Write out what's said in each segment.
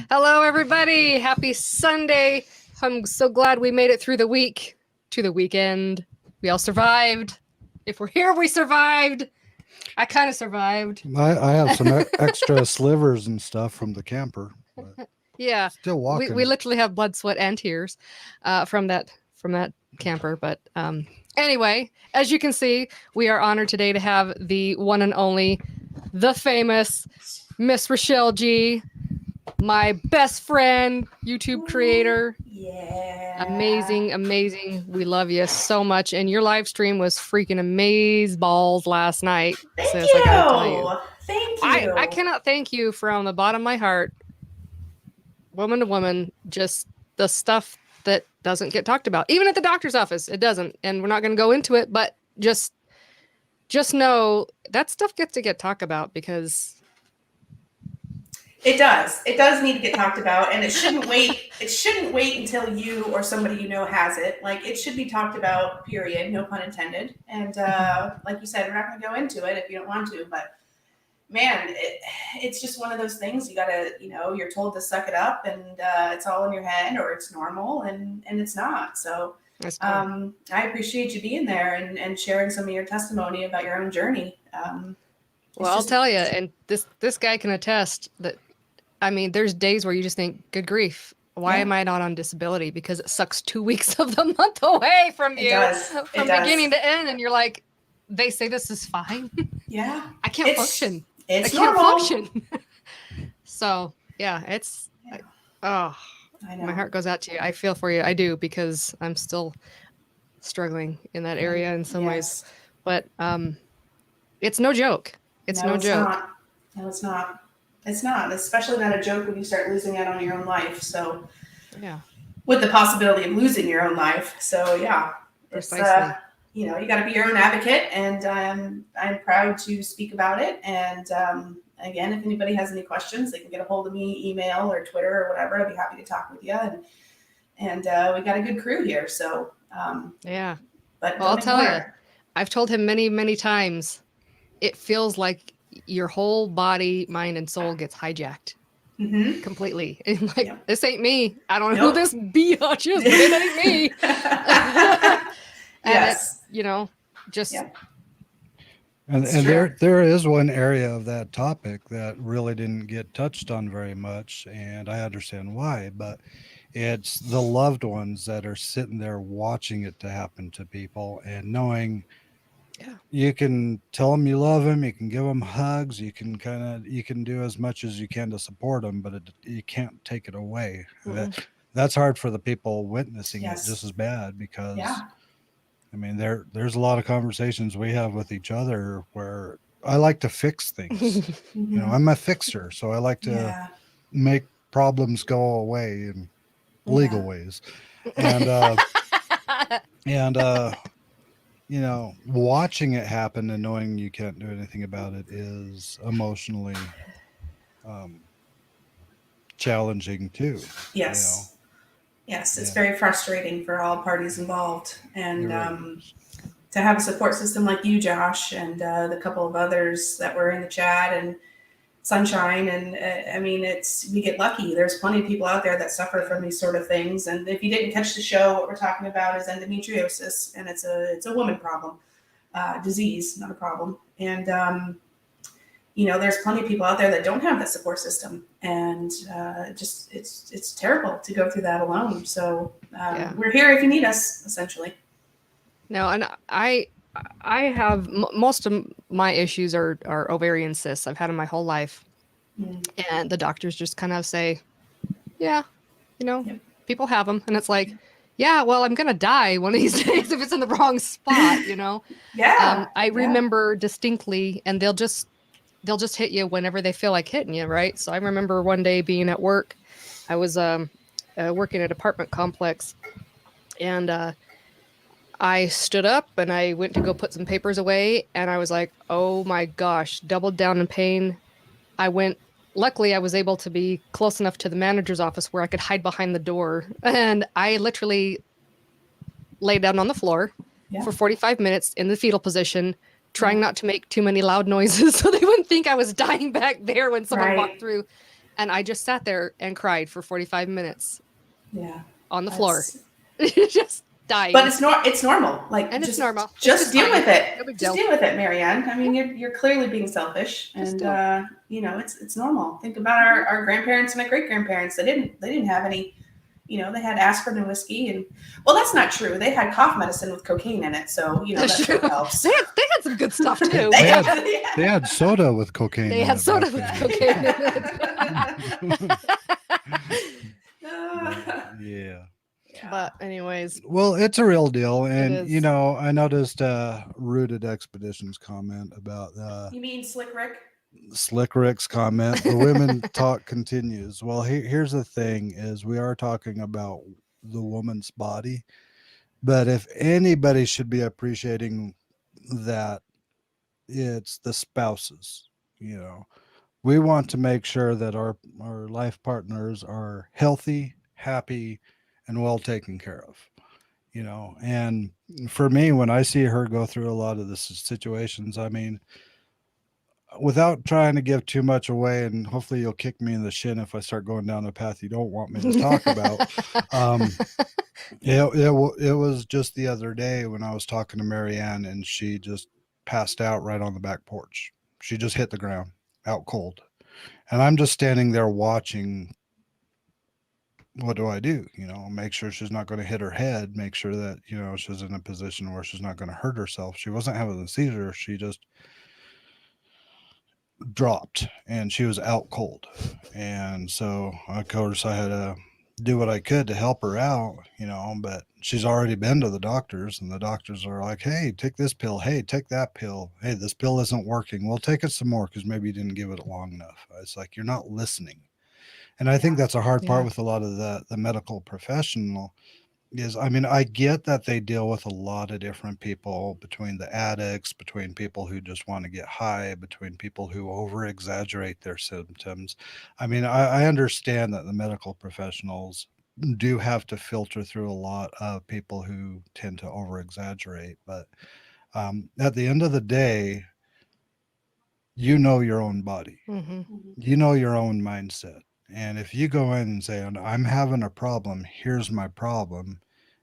Hello, everybody. Happy Sunday. I'm so glad we made it through the week to the weekend. We all survived. If we're here, we survived. I kind of survived. I have some extra slivers and stuff from the camper. But yeah, still walking. We literally have blood, sweat, and tears from that camper. But anyway, as you can see, we are honored today to have the one and only, the famous Miss Richelle G, my best friend, YouTube creator. Yeah. Amazing. We love you so much. And your live stream was freaking amaze balls last night. Thank sis, you. I gotta tell you. Thank you. I cannot thank you from the bottom of my heart, woman to woman, just the stuff that doesn't get talked about. Even at the doctor's office, it doesn't. And we're not going to go into it, but just know that stuff gets to get talked about because it does. It does need to get talked about, and it shouldn't wait. It shouldn't wait until you or somebody you know has it. Like, it should be talked about, period. No pun intended. And like you said, we're not going to go into it if you don't want to, but man, it's just one of those things. You gotta, you're told to suck it up, and it's all in your head, or it's normal, and it's not. So I appreciate you being there and sharing some of your testimony about your own journey. Well, I'll tell you, and this guy can attest that. I mean, there's days where you just think, good grief, why am I not on disability? Because it sucks 2 weeks of the month away from you, from beginning to end. And you're like, they say this is fine. Yeah. I can't function. I can't function. So, yeah, I know. My heart goes out to you. I feel for you. I do, because I'm still struggling in that area in some ways. But it's no joke. It's no joke. Not. No, it's not. It's not, especially not a joke when you start losing out on your own life. So, yeah, with the possibility of losing your own life. So, yeah, precisely. You got to be your own advocate, and I'm proud to speak about it. And again, if anybody has any questions, they can get a hold of me, email or Twitter or whatever. I'd be happy to talk with you. And we got a good crew here. So, yeah. But I'll tell you, I've told him many, many times, it feels like your whole body, mind, and soul gets hijacked completely. And this ain't me. I don't know who this biatch is, but it ain't me. Yes. And there is one area of that topic that really didn't get touched on very much, and I understand why, but it's the loved ones that are sitting there watching it to happen to people, and knowing you can tell them you love them, you can give them hugs, you can do as much as you can to support them, but you can't take it away. That's hard for the people witnessing it just as bad, because I mean, there's a lot of conversations we have with each other where I like to fix things. I'm a fixer, so I like to make problems go away in legal ways. And watching it happen and knowing you can't do anything about it is emotionally challenging too. Yes. Yes, it's very frustrating for all parties involved. And to have a support system like you, Josh, and the couple of others that were in the chat, and Sunshine, and I mean, we get lucky. There's plenty of people out there that suffer from these sort of things. And if you didn't catch the show, what we're talking about is endometriosis, and it's a woman problem, disease, not a problem. And there's plenty of people out there that don't have that support system, and it's terrible to go through that alone. So we're here if you need us, essentially. No, and I have most of my issues are ovarian cysts. I've had them my whole life, and the doctors just kind of say, people have them, and it's like, well, I'm gonna die one of these days if it's in the wrong spot, I remember distinctly, and they'll just hit you whenever they feel like hitting you, right? So I remember one day being at work. I was working at an apartment complex, and I stood up and I went to go put some papers away, and I was like, oh my gosh, doubled down in pain. Luckily I was able to be close enough to the manager's office where I could hide behind the door, and I literally lay down on the floor for 45 minutes in the fetal position, trying not to make too many loud noises so they wouldn't think I was dying back there when someone walked through. And I just sat there and cried for 45 minutes. Yeah. On the floor. Just dying. But it's normal. Like, and it's normal. Just deal with it. No big just deal. deal with it, Marianne. I mean, you're clearly being selfish, and it's normal. Think about our grandparents and my great grandparents. They didn't have any. They had aspirin and whiskey, and that's not true. They had cough medicine with cocaine in it, so that sort of helps. They had some good stuff too. they had soda with cocaine. They had soda with cocaine in it. Yeah. But anyways, well, it's a real deal, and I noticed Rooted Expeditions comment about you mean Slick Rick? Slick Rick's comment. The women talk continues. Well, here's the thing: is we are talking about the woman's body, but if anybody should be appreciating that, it's the spouses. We want to make sure that our life partners are healthy, happy, and well taken care of. And for me, when I see her go through a lot of the situations, I mean, without trying to give too much away, and hopefully you'll kick me in the shin if I start going down a path you don't want me to talk about. It was just the other day when I was talking to Marianne, and she just passed out right on the back porch. She just hit the ground out cold. And I'm just standing there watching. What do I do? Make sure she's not going to hit her head, make sure that, she's in a position where she's not going to hurt herself. She wasn't having a seizure. She just dropped and she was out cold. And so, of course, I had to do what I could to help her out, but she's already been to the doctors, and the doctors are like, hey, take this pill. Hey, take that pill. Hey, this pill isn't working. Well, take it some more because maybe you didn't give it long enough. It's like, you're not listening. And I think that's a hard part with a lot of the medical professional is, I mean, I get that they deal with a lot of different people, between the addicts, between people who just want to get high, between people who over exaggerate their symptoms. I mean, I understand that the medical professionals do have to filter through a lot of people who tend to over exaggerate. But at the end of the day, your own body, your own mindset. And if you go in and say, I'm having a problem, here's my problem,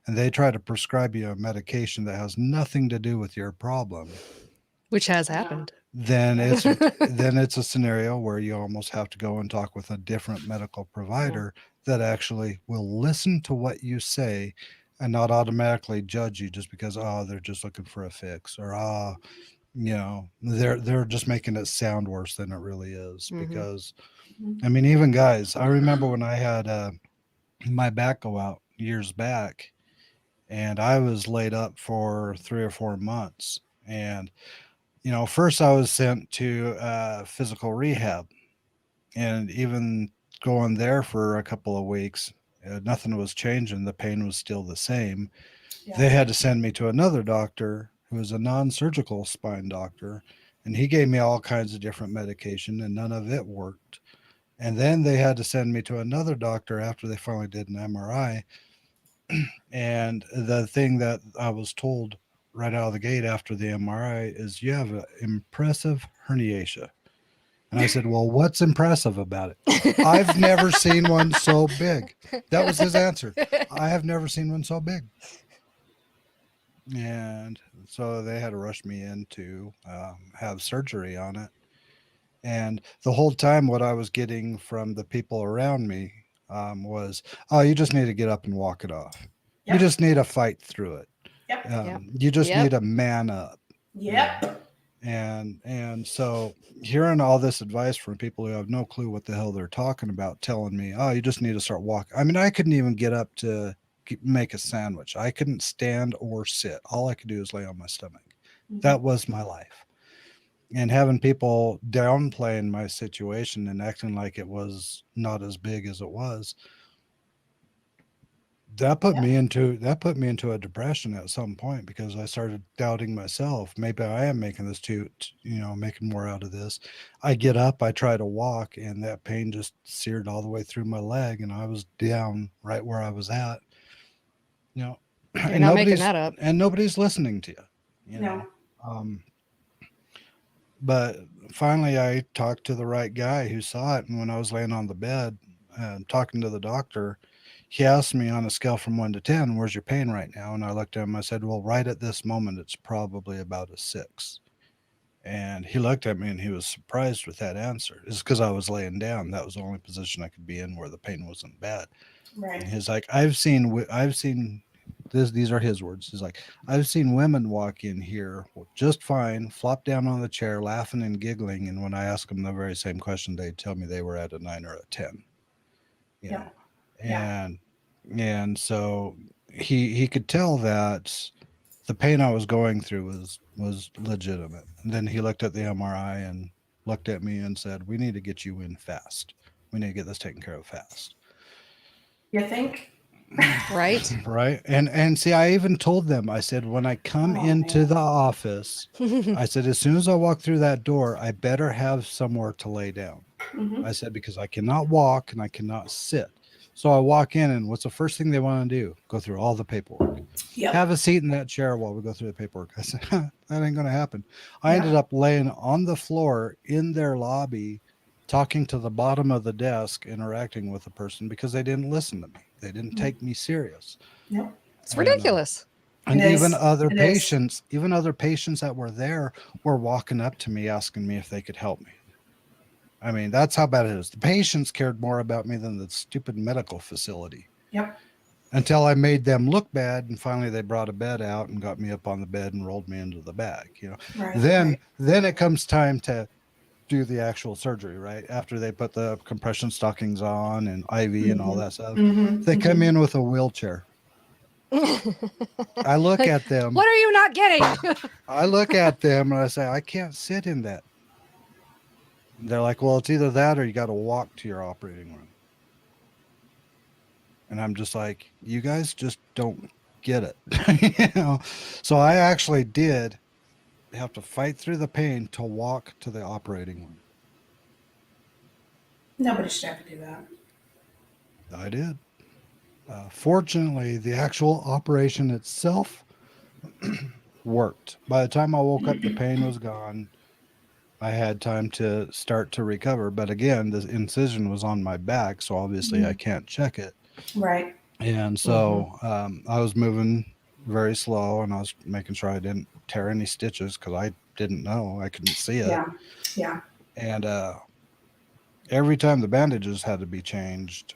and they try to prescribe you a medication that has nothing to do with your problem, which has happened, then it's a scenario where you almost have to go and talk with a different medical provider that actually will listen to what you say and not automatically judge you just because, they're just looking for a fix, or they're just making it sound worse than it really is. Because I mean, even guys, I remember when I had my back go out years back, and I was laid up for 3 or 4 months. And first I was sent to physical rehab, and even going there for a couple of weeks, nothing was changing. The pain was still the same. They had to send me to another doctor who was a non-surgical spine doctor, and he gave me all kinds of different medication, and none of it worked. And then they had to send me to another doctor after they finally did an MRI. And the thing that I was told right out of the gate after the MRI is, you have an impressive herniation. And I said, well, what's impressive about it? I've never seen one so big. That was his answer. I have never seen one so big. And so they had to rush me in to have surgery on it. And the whole time, what I was getting from the people around me was, you just need to get up and walk it off. Yep. You just need to fight through it. Yep. You just need to man up. Yep. And so hearing all this advice from people who have no clue what the hell they're talking about, telling me, you just need to start walking. I mean, I couldn't even get up to make a sandwich. I couldn't stand or sit. All I could do is lay on my stomach. Mm-hmm. That was my life. And having people downplaying my situation and acting like it was not as big as it was, that put me into a depression at some point, because I started doubting myself. Maybe I am making this making more out of this. I get up, I try to walk, and that pain just seared all the way through my leg, and I was down right where I was at. You're not making that up. And nobody's listening to you. No. But finally I talked to the right guy who saw it. And when I was laying on the bed and talking to the doctor, he asked me on a scale from 1 to 10, where's your pain right now? And I looked at him, I said, well, right at this moment, it's probably about a 6. And he looked at me and he was surprised with that answer. It's because I was laying down. That was the only position I could be in where the pain wasn't bad. Right. And he's like, I've seen this. These are his words. He's like, I've seen women walk in here just fine, flop down on the chair, laughing and giggling. And when I ask them the very same question, they tell me they were at a 9 or a 10. You know, and so he could tell that the pain I was going through was legitimate. And then he looked at the MRI and looked at me and said, we need to get you in fast. We need to get this taken care of fast. You think? Right. Right. And see, I even told them, I said, when I come into the office, I said, as soon as I walk through that door, I better have somewhere to lay down. I said, because I cannot walk and I cannot sit. So I walk in, and what's the first thing they want to do? Go through all the paperwork. Have a seat in that chair while we go through the paperwork. I said, that ain't going to happen. I ended up laying on the floor in their lobby, talking to the bottom of the desk, interacting with the person because they didn't listen to me. They didn't take me serious. It's ridiculous. And even other patients that were there were walking up to me asking me if they could help me. I mean, that's how bad it is. The patients cared more about me than the stupid medical facility. Until I made them look bad, and finally they brought a bed out and got me up on the bed and rolled me into the bag. Then it comes time to do the actual surgery, right? After they put the compression stockings on and IV and all that stuff, they come in with a wheelchair. I look at them. What are you not getting? I look at them and I say, I can't sit in that. They're like, well, it's either that or you got to walk to your operating room. And I'm just like, you guys just don't get it. So I actually did have to fight through the pain to walk to the operating room. Nobody should have to do that. I did. Fortunately, the actual operation itself worked. By the time I woke up, the pain was gone. I had time to start to recover. But again, the incision was on my back, so obviously I can't check it. Right. And so I was moving very slow, and I was making sure I didn't tear any stitches because I didn't know. I couldn't see it. Yeah. And every time the bandages had to be changed,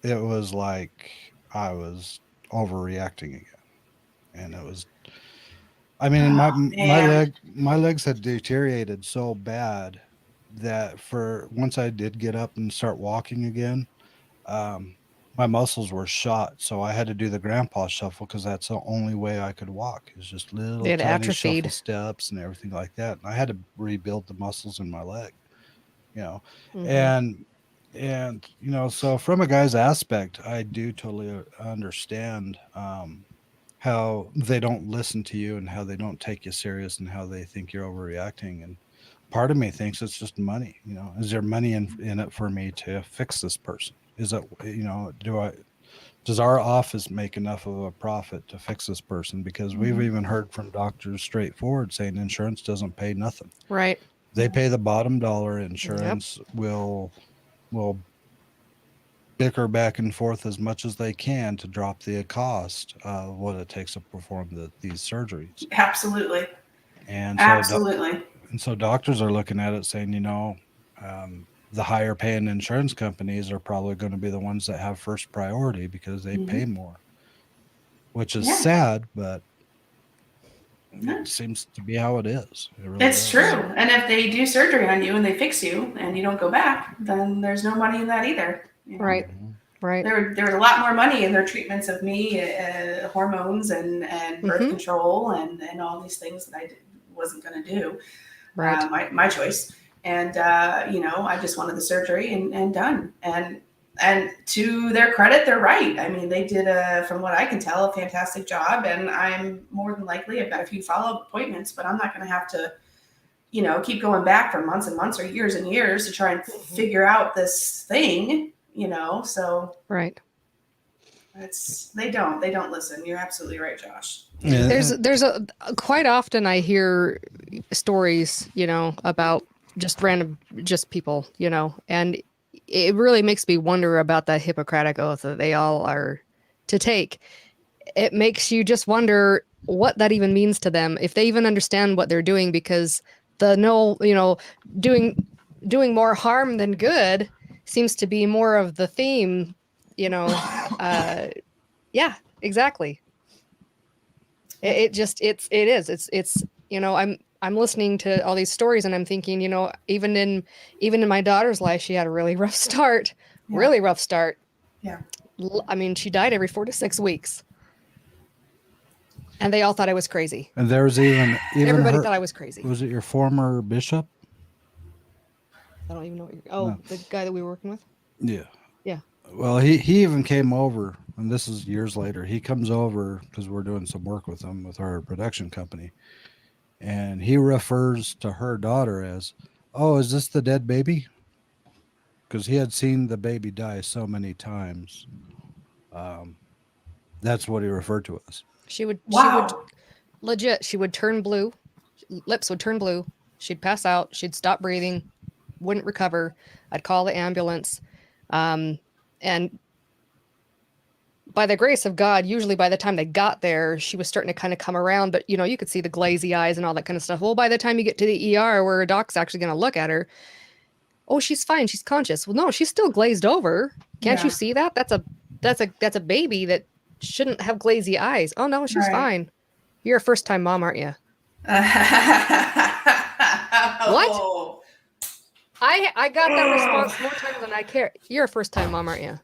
it was like I was overreacting again. And it was, I mean, my legs had deteriorated so bad that once I did get up and start walking again, my muscles were shot. So I had to do the grandpa shuffle because that's the only way I could walk. It's just little tiny shuffle steps and everything like that. And I had to rebuild the muscles in my leg, and so from a guy's aspect, I do totally understand how they don't listen to you and how they don't take you serious and how they think you're overreacting. And part of me thinks it's just money. Is there money in it for me to fix this person? Is it, does our office make enough of a profit to fix this person? Because we've even heard from doctors straightforward saying insurance doesn't pay nothing. Right. They pay the bottom dollar. Insurance will bicker back and forth as much as they can to drop the cost of what it takes to perform these surgeries. Absolutely. And so doctors are looking at it saying, the higher paying insurance companies are probably going to be the ones that have first priority because they pay more, which is sad, but it seems to be how it is. It's true. And if they do surgery on you and they fix you and you don't go back, then there's no money in that either. Right. There's a lot more money in their treatments of me, hormones and birth control and all these things that I wasn't going to do. Right. My choice. And, I just wanted the surgery and done. And to their credit, they're right. I mean, they did, from what I can tell, a fantastic job. And I'm more than likely, I've got a few follow-up appointments, but I'm not going to have to, keep going back for months and months or years and years to try and figure out this thing, so. Right. They don't listen. You're absolutely right, Josh. Yeah. There's a quite often I hear stories, about just random, just people, and it really makes me wonder about that Hippocratic oath that they all are to take. It makes you just wonder what that even means to them, if they even understand what they're doing, because doing more harm than good seems to be more of the theme, yeah, exactly. I'm listening to all these stories and I'm thinking, even in my daughter's life, she had a really rough start. Really rough start. Yeah. I mean, she died every 4 to 6 weeks. And they all thought I was crazy. And there was even everybody thought I was crazy. Was it your former bishop? I don't even know no. The guy that we were working with? Yeah. Yeah. Well, he even came over, and this is years later. He comes over because we're doing some work with him with our production company. And he refers to her daughter as, "Oh, is this the dead baby?" Because he had seen the baby die so many times. That's what he referred to us. She would legit, she would turn blue. Lips would turn blue. She'd pass out. She'd stop breathing. Wouldn't recover. I'd call the ambulance. And by the grace of God, usually by the time they got there, she was starting to kind of come around, but you could see the glazy eyes and all that kind of stuff. Well, by the time you get to the ER where a doc's actually going to look at her, oh, she's fine. She's conscious. Well, no, she's still glazed over. Can't you see that? That's a baby that shouldn't have glazy eyes. Oh no, she's fine. You're a first-time mom, aren't you? What? I got that response more times than I care. You're a first-time mom, aren't you?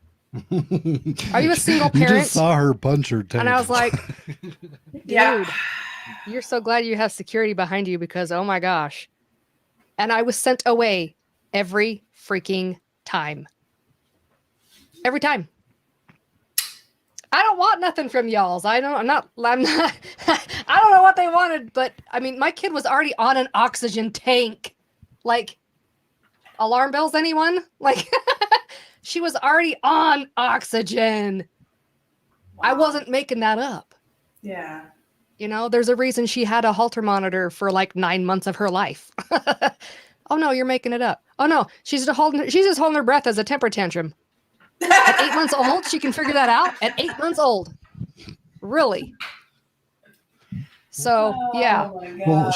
Are you a single parent? You just saw her punch her tail. And I was like, dude, you're so glad you have security behind you because, oh my gosh. And I was sent away every freaking time. Every time. I don't want nothing from y'all's. I'm not, I don't know what they wanted, but I mean, my kid was already on an oxygen tank. Like, alarm bells, anyone? Like, she was already on oxygen. Wow. I wasn't making that up. Yeah. There's a reason she had a Holter monitor for like 9 months of her life. Oh no, you're making it up. Oh no, she's just holding her breath as a temper tantrum. At 8 months old, she can figure that out. At 8 months old. Really? So, yeah. Well,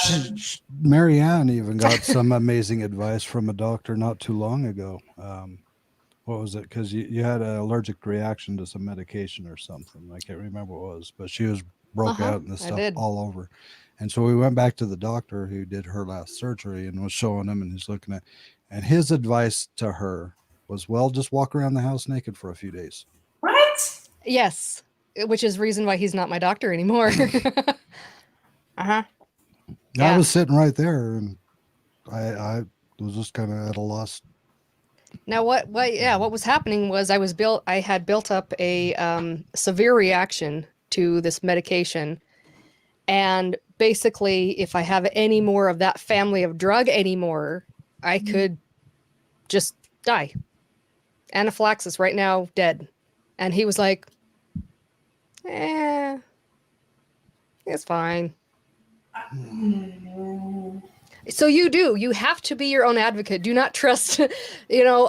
Mary Ann even got some amazing advice from a doctor not too long ago. What was it? Because you had an allergic reaction to some medication or something. I can't remember what it was, but she was broke out and this stuff all over. And so we went back to the doctor who did her last surgery and was showing him, and he's looking at, and his advice to her was, well, just walk around the house naked for a few days. Right? Yes. Which is reason why he's not my doctor anymore. Uh-huh. I was sitting right there and I was just kind of at a loss. Now what was happening was I had built up a severe reaction to this medication. And basically, if I have any more of that family of drug anymore, I could just die. Anaphylaxis right now, dead. And he was like, it's fine. So you have to be your own advocate. Do not trust,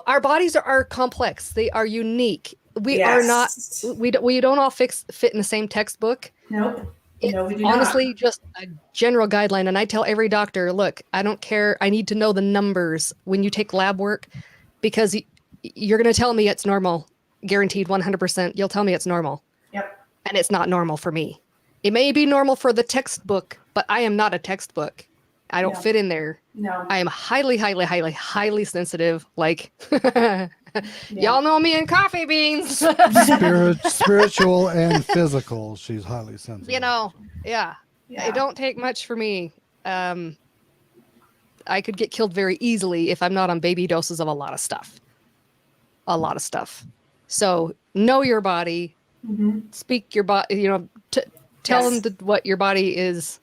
our bodies are complex. They are unique. We are not, we don't all fit in the same textbook. Nope. No, we do honestly not. Just a general guideline. And I tell every doctor, look, I don't care. I need to know the numbers when you take lab work, because you're going to tell me it's normal, guaranteed 100%. You'll tell me it's normal. Yep. And it's not normal for me. It may be normal for the textbook, but I am not a textbook. I don't fit in there. No. I am highly, highly, highly, highly sensitive. Like, y'all know me in coffee beans. Spiritual and physical. She's highly sensitive. Yeah. It don't take much for me. I could get killed very easily if I'm not on baby doses of a lot of stuff. So know your body, speak your body, tell them what your body is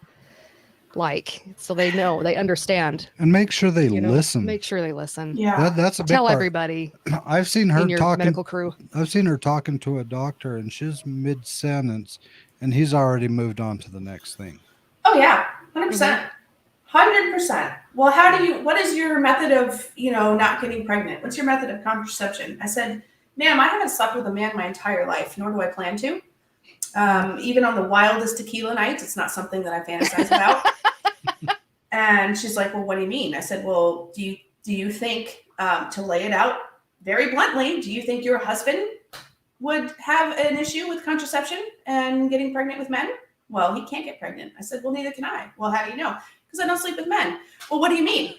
like, so they know, they understand. And make sure they listen. Make sure they listen. Yeah. That's a big Tell part. everybody I've seen her in your talking. medical crew. I've seen her talking to a doctor, and she's mid-sentence, and he's already moved on to the next thing. Oh yeah, 100%. 100%. Well, what is your method of, not getting pregnant? What's your method of contraception? I said, ma'am, I haven't slept with a man my entire life, nor do I plan to. Even on the wildest tequila nights, it's not something that I fantasize about. And she's like, well, what do you mean? I said, well, do you think, to lay it out very bluntly, do you think your husband would have an issue with contraception and getting pregnant with men? Well, he can't get pregnant. I said, well, neither can I. Well, how do you know? Because I don't sleep with men. Well, what do you mean?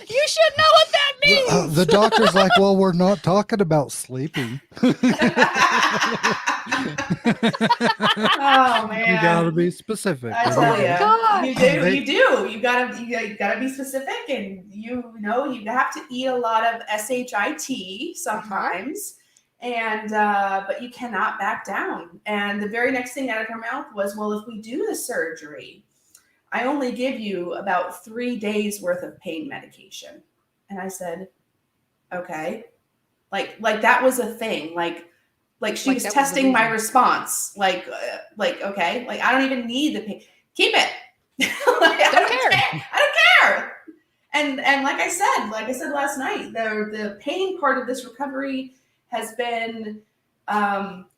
You should know what that means. The doctor's like, well, we're not talking about sleeping. Oh man, you gotta be specific. I tell you, you do. You gotta be specific, and you have to eat a lot of shit sometimes, and but you cannot back down. And the very next thing out of her mouth was, well, if we do the surgery, I only give you about 3 days worth of pain medication. And I said, okay, like that was a thing. Like she was testing my response. Like, okay, like I don't even need the pain. Keep it. I don't care. I don't care. And like I said last night, the pain part of this recovery has been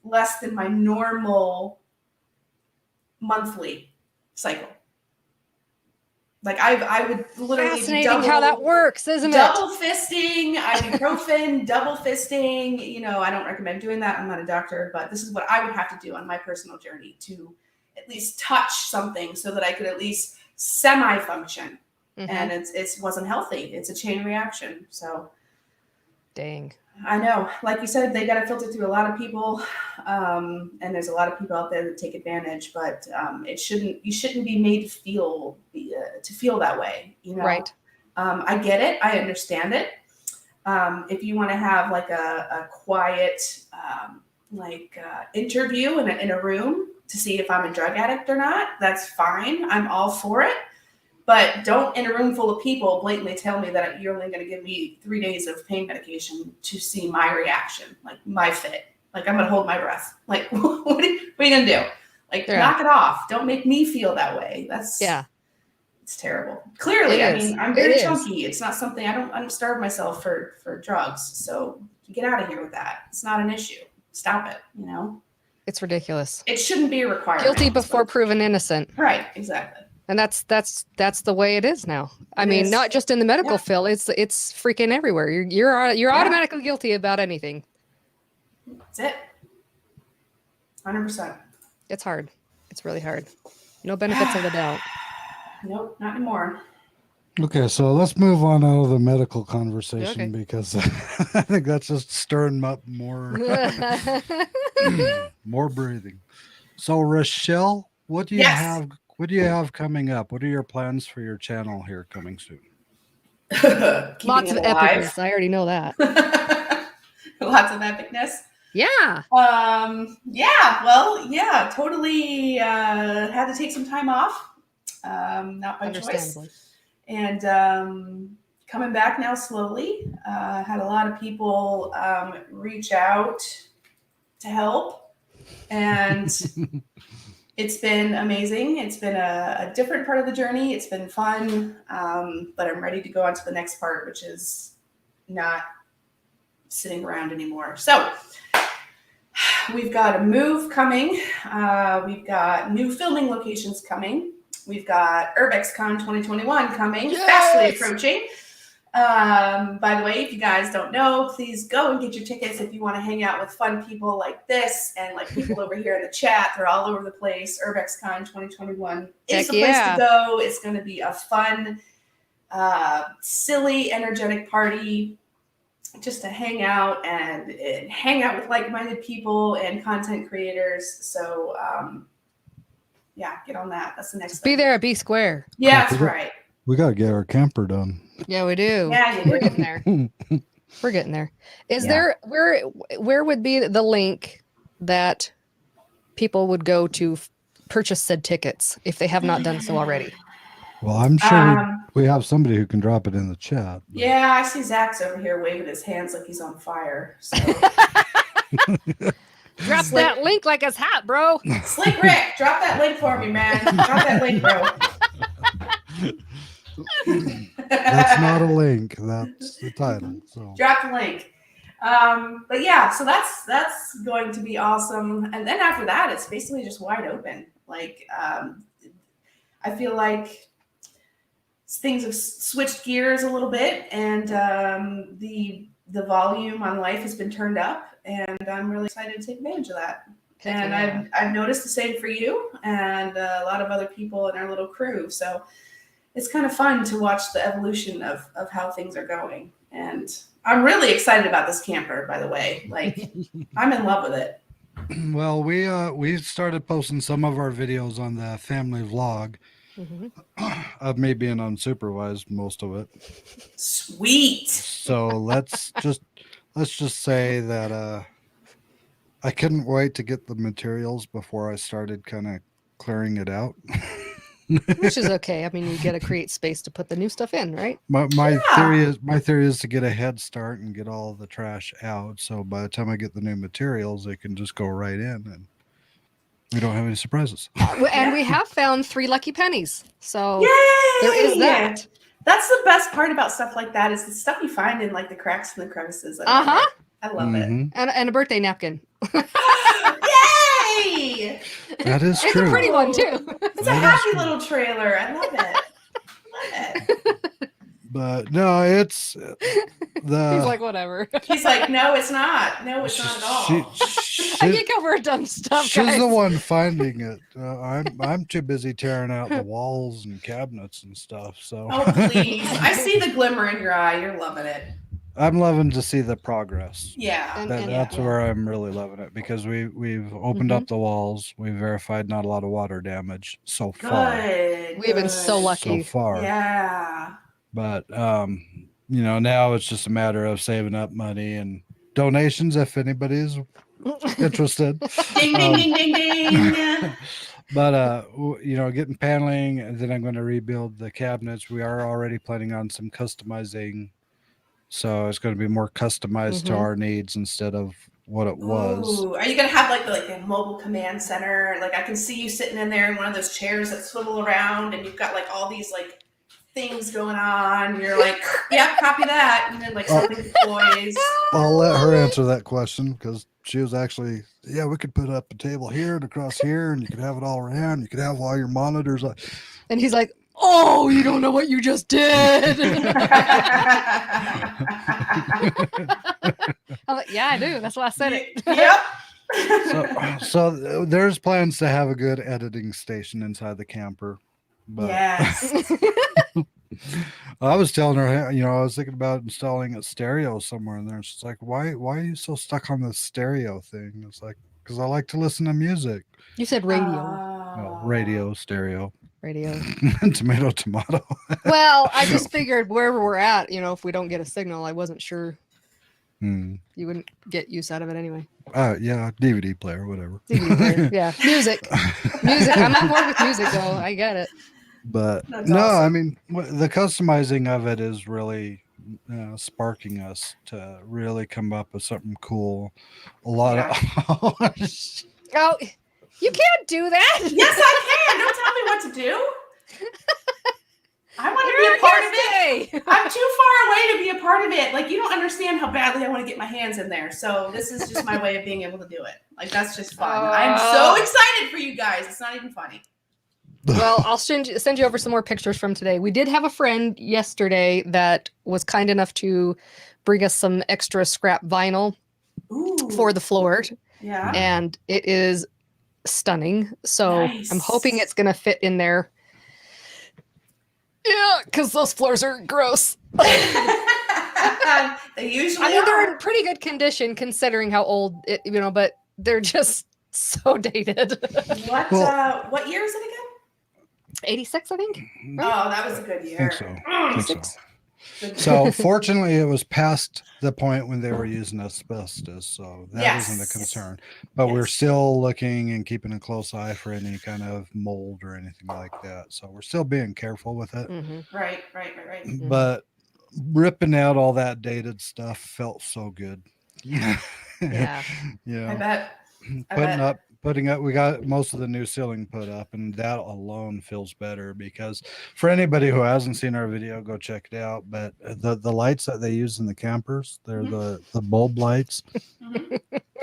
less than my normal monthly cycle. Like I would literally fascinating how that works, isn't it? Double fisting, ibuprofen, double fisting. I don't recommend doing that. I'm not a doctor, but this is what I would have to do on my personal journey to at least touch something so that I could at least semi-function. Mm-hmm. And it wasn't healthy. It's a chain reaction. So, dang. I know. Like you said, they got to filter through a lot of people, and there's a lot of people out there that take advantage. But you shouldn't be made to feel that way. Right. I get it. I understand it. If you want to have like a quiet, interview in a room to see if I'm a drug addict or not, that's fine. I'm all for it. But don't, in a room full of people, blatantly tell me that you're only going to give me 3 days of pain medication to see my reaction, like my fit. Like I'm going to hold my breath. Like, what are you going to do? Like, knock it off. Don't make me feel that way. It's terrible. Clearly, I'm very chunky. It's not something I don't starve myself for drugs. So get out of here with that. It's not an issue. Stop it. It's ridiculous. It shouldn't be a requirement. Guilty before proven innocent. Right. Exactly. And that's the way it is now. I mean, not just in the medical field. It's freaking everywhere. You're automatically guilty about anything. That's it. 100%. It's hard. It's really hard. No benefits of the doubt. Nope, not anymore. Okay, so let's move on out of the medical conversation because I think that's just stirring up more more breathing. So Richelle, what do you have? What do you have coming up? What are your plans for your channel here coming soon? Lots of epicness. I already know that. Lots of epicness. Yeah. Totally had to take some time off. Not by choice. And coming back now slowly. Had a lot of people reach out to help. And it's been amazing. It's been a different part of the journey. It's been fun, but I'm ready to go on to the next part, which is not sitting around anymore. So we've got a move coming. We've got new filming locations coming. We've got UrbexCon 2021 coming, fastly approaching. By the way, if you guys don't know, please go and get your tickets if you want to hang out with fun people like this and like people over here in the chat. They're all over the place. UrbexCon 2021 is the place to go. It's going to be a fun, silly, energetic party just to hang out and hang out with like-minded people and content creators. So, get on that. That's the next thing. Be there at B Square. Yeah, that's right. We got to get our camper done. Yeah, we do. Yeah, we're getting there. We're getting there. Is there where would be the link that people would go to purchase said tickets if they have not done so already. Well, I'm sure we have somebody who can drop it in the chat. But. Yeah, I see Zach's over here waving his hands like he's on fire. So. Drop that link like it's hot, bro. Slick Rick, drop that link for me, man. Drop that link, bro. That's not a link. That's the title. So drop the link. But yeah, so that's going to be awesome. And then after that, it's basically just wide open. Like I feel like things have switched gears a little bit, and the volume on life has been turned up, and I'm really excited to take advantage of that. And I've noticed the same for you and a lot of other people in our little crew. So it's kind of fun to watch the evolution of how things are going. And I'm really excited about this camper, by the way. Like, I'm in love with it. Well, we started posting some of our videos on the family vlog of me being unsupervised, most of it. Sweet. So let's just say that I couldn't wait to get the materials before I started kind of clearing it out. Which is okay. I mean, you got to create space to put the new stuff in, right? My theory is to get a head start and get all the trash out. So by the time I get the new materials, they can just go right in, and we don't have any surprises. And we have found 3 lucky pennies. So Yay! there is that. That's the best part about stuff like that, is the stuff you find in like the cracks and the crevices. I love it. And a birthday napkin. Yay! That is true. It's a pretty one too. It's a happy little trailer. I love it. But no, it's He's like, whatever. He's like, no, it's not. No, it's not at all. I can't cover dumb stuff. She's guys. the one finding it. I'm too busy tearing out the walls and cabinets and stuff. So. Oh please! I see the glimmer in your eye. You're loving it. I'm loving to see the progress. Yeah, that's where I'm really loving it, because we've opened up the walls. We verified not a lot of water damage so far. We've been so lucky so far. Yeah. But now it's just a matter of saving up money and donations if anybody's interested. Ding ding ding ding ding. But getting paneling, and then I'm going to rebuild the cabinets. We are already planning on some customizing. So it's going to be more customized to our needs instead of what it was. Ooh, are you going to have like a mobile command center? Like, I can see you sitting in there in one of those chairs that swivel around, and you've got like all these like things going on. You're like, yep, copy that. And then like something deploys. I'll let her answer that question, because she was actually, we could put up a table here and across here, and you could have it all around. You could have all your monitors. And he's like, oh, you don't know what you just did. I'm like, yeah, I do. That's why I said it. Yep. So there's plans to have a good editing station inside the camper. But yes. I was telling her, I was thinking about installing a stereo somewhere in there. And she's like, why are you so stuck on the stereo thing? It's like, because I like to listen to music. You said radio. No, radio, stereo. Radio. Tomato. Well, I just figured wherever we're at, if we don't get a signal, I wasn't sure you wouldn't get use out of it anyway. Yeah, DVD player, whatever. DVD player, yeah. Music. I'm on board with music, though. I get it. But that's no, awesome. I mean, the customizing of it is really sparking us to really come up with something cool. A lot of... Oh, you can't do that. Yes, I can. Don't tell me what to do. I want to be a part of it. I'm too far away to be a part of it. Like, you don't understand how badly I want to get my hands in there. So this is just my way of being able to do it. Like, that's just fun. I'm so excited for you guys. It's not even funny. Well, I'll send you over some more pictures from today. We did have a friend yesterday that was kind enough to bring us some extra scrap vinyl for the floor. Yeah. And it is stunning. So nice. I'm hoping it's going to fit in there. Yeah, because those floors are gross. They usually they're in pretty good condition considering how old it, but they're just so dated. What year is it again? 86, I think. Oh, that was a good year. I think so. So fortunately, it was past the point when they were using asbestos, so that isn't a concern. But we're still looking and keeping a close eye for any kind of mold or anything like that. So we're still being careful with it. Right. But ripping out all that dated stuff felt so good. Yeah. I bet. Putting up, we got most of the new ceiling put up, and that alone feels better, because for anybody who hasn't seen our video, go check it out. But the lights that they use in the campers, they're the bulb lights,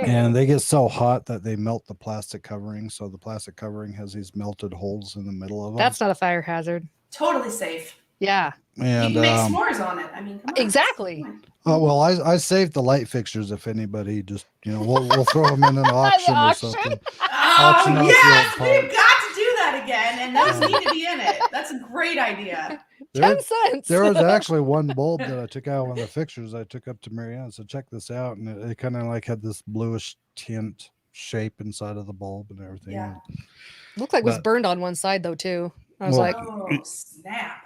and they get so hot that they melt the plastic covering. So the plastic covering has these melted holes in the middle of them. That's not a fire hazard. Totally safe. Yeah. And you can make s'mores on it. I mean, come on. Exactly. Oh, well, I saved the light fixtures if anybody just, we'll throw them in an auction or something. Oh, yes, we've got to do that again, and those need to be in it. That's a great idea. 10 cents. There was actually one bulb that I took out, one of the fixtures I took up to Marianne. So check this out, and it kind of like had this bluish tint shape inside of the bulb and everything. Yeah. Looked like it was burned on one side though too. I was like, oh snap.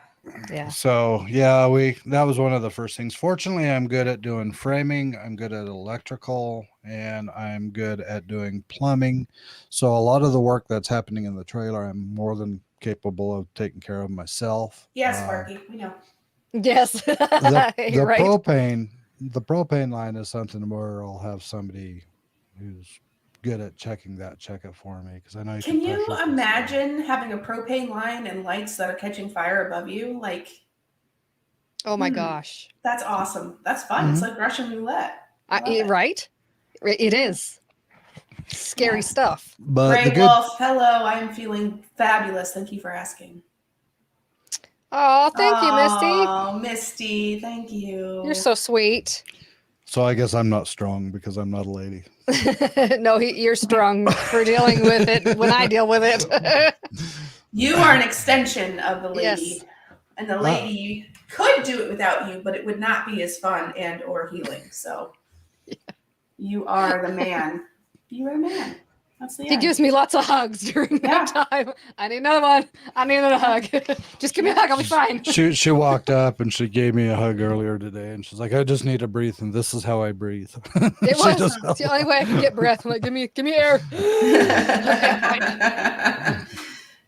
Yeah. So that was one of the first things. Fortunately, I'm good at doing framing, I'm good at electrical, and I'm good at doing plumbing. So a lot of the work that's happening in the trailer, I'm more than capable of taking care of myself. Yes, Sparky, we know. Yes. The right. propane line is something where I'll have somebody who's good at check it for me, because I know can you imagine having a propane line and lights that are catching fire above you? Like, oh my gosh, that's awesome. That's fun. It's like Russian roulette. Right, it is scary stuff. But Ray Wolf, hello, I am feeling fabulous, thank you for asking. Oh, thank you, Misty. Oh, Misty, thank you. You're so sweet. So I guess I'm not strong because I'm not a lady. No, you're strong for dealing with it when I deal with it. You are an extension of the lady. Yes. And the lady could do it without you, but it would not be as fun and or healing. So you are the man. You are a man. That's the He gives me lots of hugs during that time. I need another one. I need another hug. Just give me a hug. I'll be fine. She walked up and she gave me a hug earlier today, and she's like, "I just need to breathe, and this is how I breathe." It was the only way I could get breath. I'm like, give me air.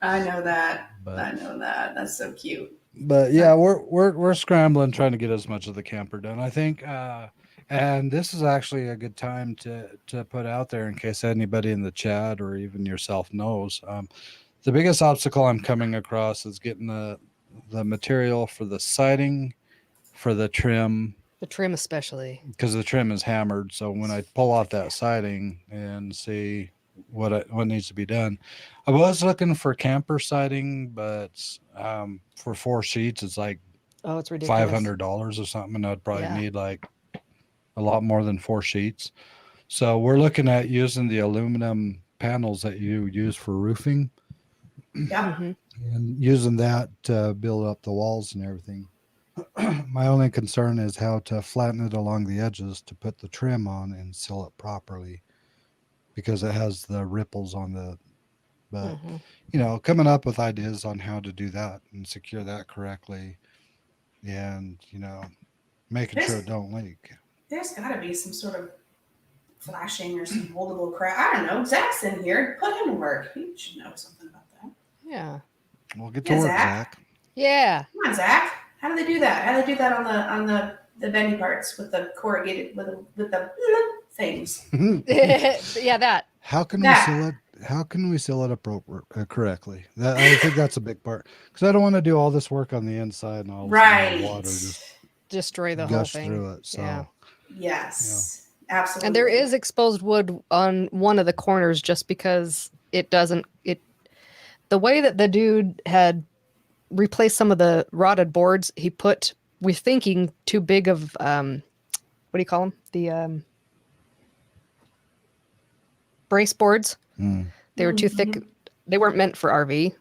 I know that. I know that. That's so cute. But yeah, we're scrambling, trying to get as much of the camper done, I think. And this is actually a good time to put out there, in case anybody in the chat or even yourself knows. The biggest obstacle I'm coming across is getting the material for the siding, for the trim. The trim especially. Because the trim is hammered. So when I pull off that siding and see what needs to be done, I was looking for camper siding, but for 4 sheets, it's like it's ridiculous. $500 or something, and I'd probably need like a lot more than 4 sheets. So we're looking at using the aluminum panels that you use for roofing. Yeah. And using that to build up the walls and everything. My only concern is how to flatten it along the edges to put the trim on and seal it properly, because it has the ripples on the, but coming up with ideas on how to do that and secure that correctly, and making sure it don't leak. There's got to be some sort of flashing or some moldable crap. I don't know. Zach's in here. Put him to work. He should know something about that. Yeah. Well, get to work, Zach. Yeah. Come on, Zach. How do they do that? How do they do that on the bendy parts with the corrugated with the things? Yeah, that. How can we seal it? How can we seal it correctly? I think that's a big part, because I don't want to do all this work on the inside and all the water just destroy the whole thing. Through it. So yes, absolutely. And there is exposed wood on one of the corners, just because the way that the dude had replaced some of the rotted boards, we're thinking too big of what do you call them? The brace boards. They were too thick. They weren't meant for RV.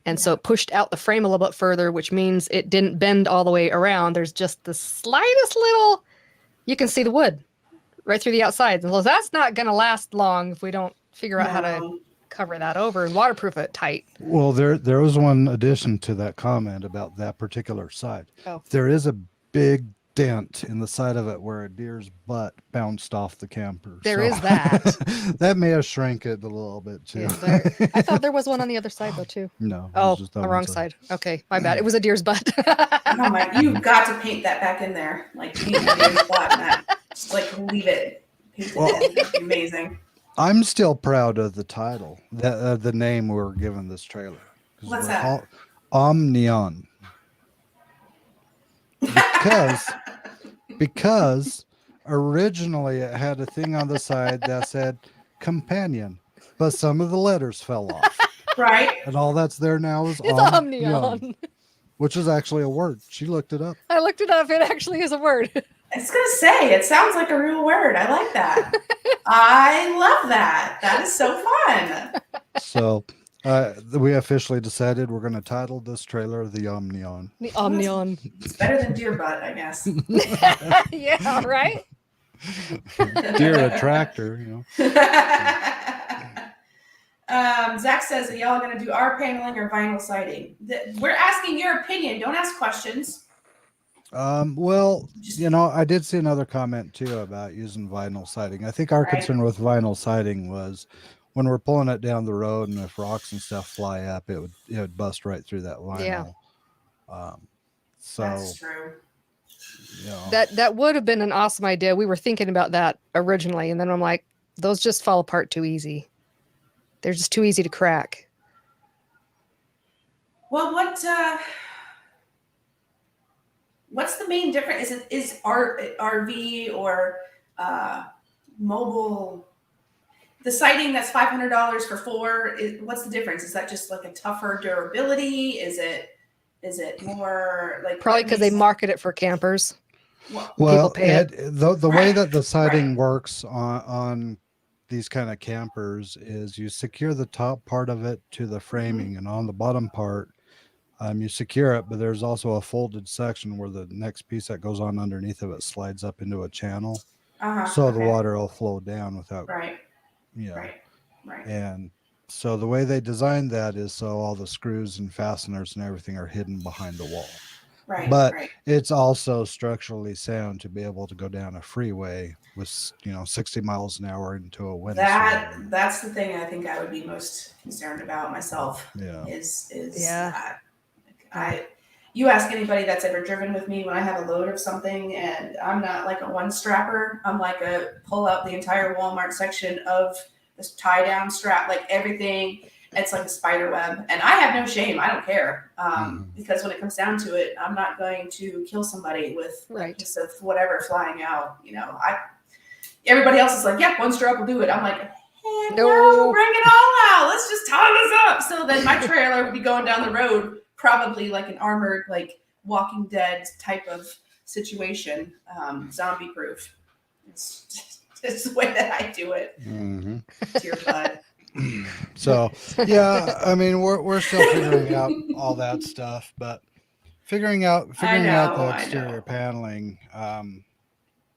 And so it pushed out the frame a little bit further, which means it didn't bend all the way around. There's just the slightest little, you can see the wood right through the outside. And so that's not going to last long if we don't figure out how to cover that over and waterproof it tight. Well, there was one addition to that comment about that particular side. There is a big dent in the side of it where a deer's butt bounced off the camper. There is that. That may have shrank it a little bit too. Yeah, I thought there was one on the other side though too. No. Oh, the wrong side. Okay, my bad. It was a deer's butt. Oh my! You've got to paint that back in there. Like paint the deer's butt. That. Just like leave it. Paint it in. That'd be amazing. I'm still proud of the title, the name we were given this trailer. What's that? Omnion. Because originally it had a thing on the side that said companion, but some of the letters fell off. Right. And all that's there now is Omnion, which is actually a word. She looked it up. I looked it up. It actually is a word. I was gonna say it sounds like a real word. I like that. I love that. That is so fun. So we officially decided we're going to title this trailer the Omnion. The Omnion. It's better than deer butt, I guess. Yeah, right? Deer attractor, you know. Zach says that y'all are going to do R paneling or vinyl siding. We're asking your opinion. Don't ask questions. Well, you know, I did see another comment too about using vinyl siding. I think our concern with vinyl siding was when we're pulling it down the road and if rocks and stuff fly up, it would bust right through that vinyl. Yeah. So that's true. You know, that would have been an awesome idea. We were thinking about that originally, and then I'm like, those just fall apart too easy. They're just too easy to crack. Well, what's the main difference? Is RV or mobile? The siding that's $500 for 4. What's the difference? Is that just like a tougher durability? Is it more like probably because they market it for campers? Well, the way that the siding works on these kind of campers is you secure the top part of it to the framing, and on the bottom part, you secure it, but there's also a folded section where the next piece that goes on underneath of it slides up into a channel, so the water will flow down without. Right. Yeah. Right. And so the way they designed that is so all the screws and fasteners and everything are hidden behind the wall. Right. But it's also structurally sound to be able to go down a freeway with 60 miles an hour into a windstorm. That's the thing I think I would be most concerned about myself. Yeah. Is Yeah. that you ask anybody that's ever driven with me when I have a load of something, and I'm not like a one strapper. I'm like a pull out the entire Walmart section of this tie down strap, like everything. It's like a spider web, and I have no shame. I don't care because when it comes down to it, I'm not going to kill somebody with a piece of whatever flying out. Everybody else is like, "Yeah, one strap will do it." I'm like, "Hey, no, bring it all out. Let's just tie this up." So then my trailer would be going down the road, probably like an armored, like Walking Dead type of situation, zombie proof. It's the way that I do it. To your butt. So yeah, I mean we're still figuring out all that stuff, but figuring out the exterior paneling,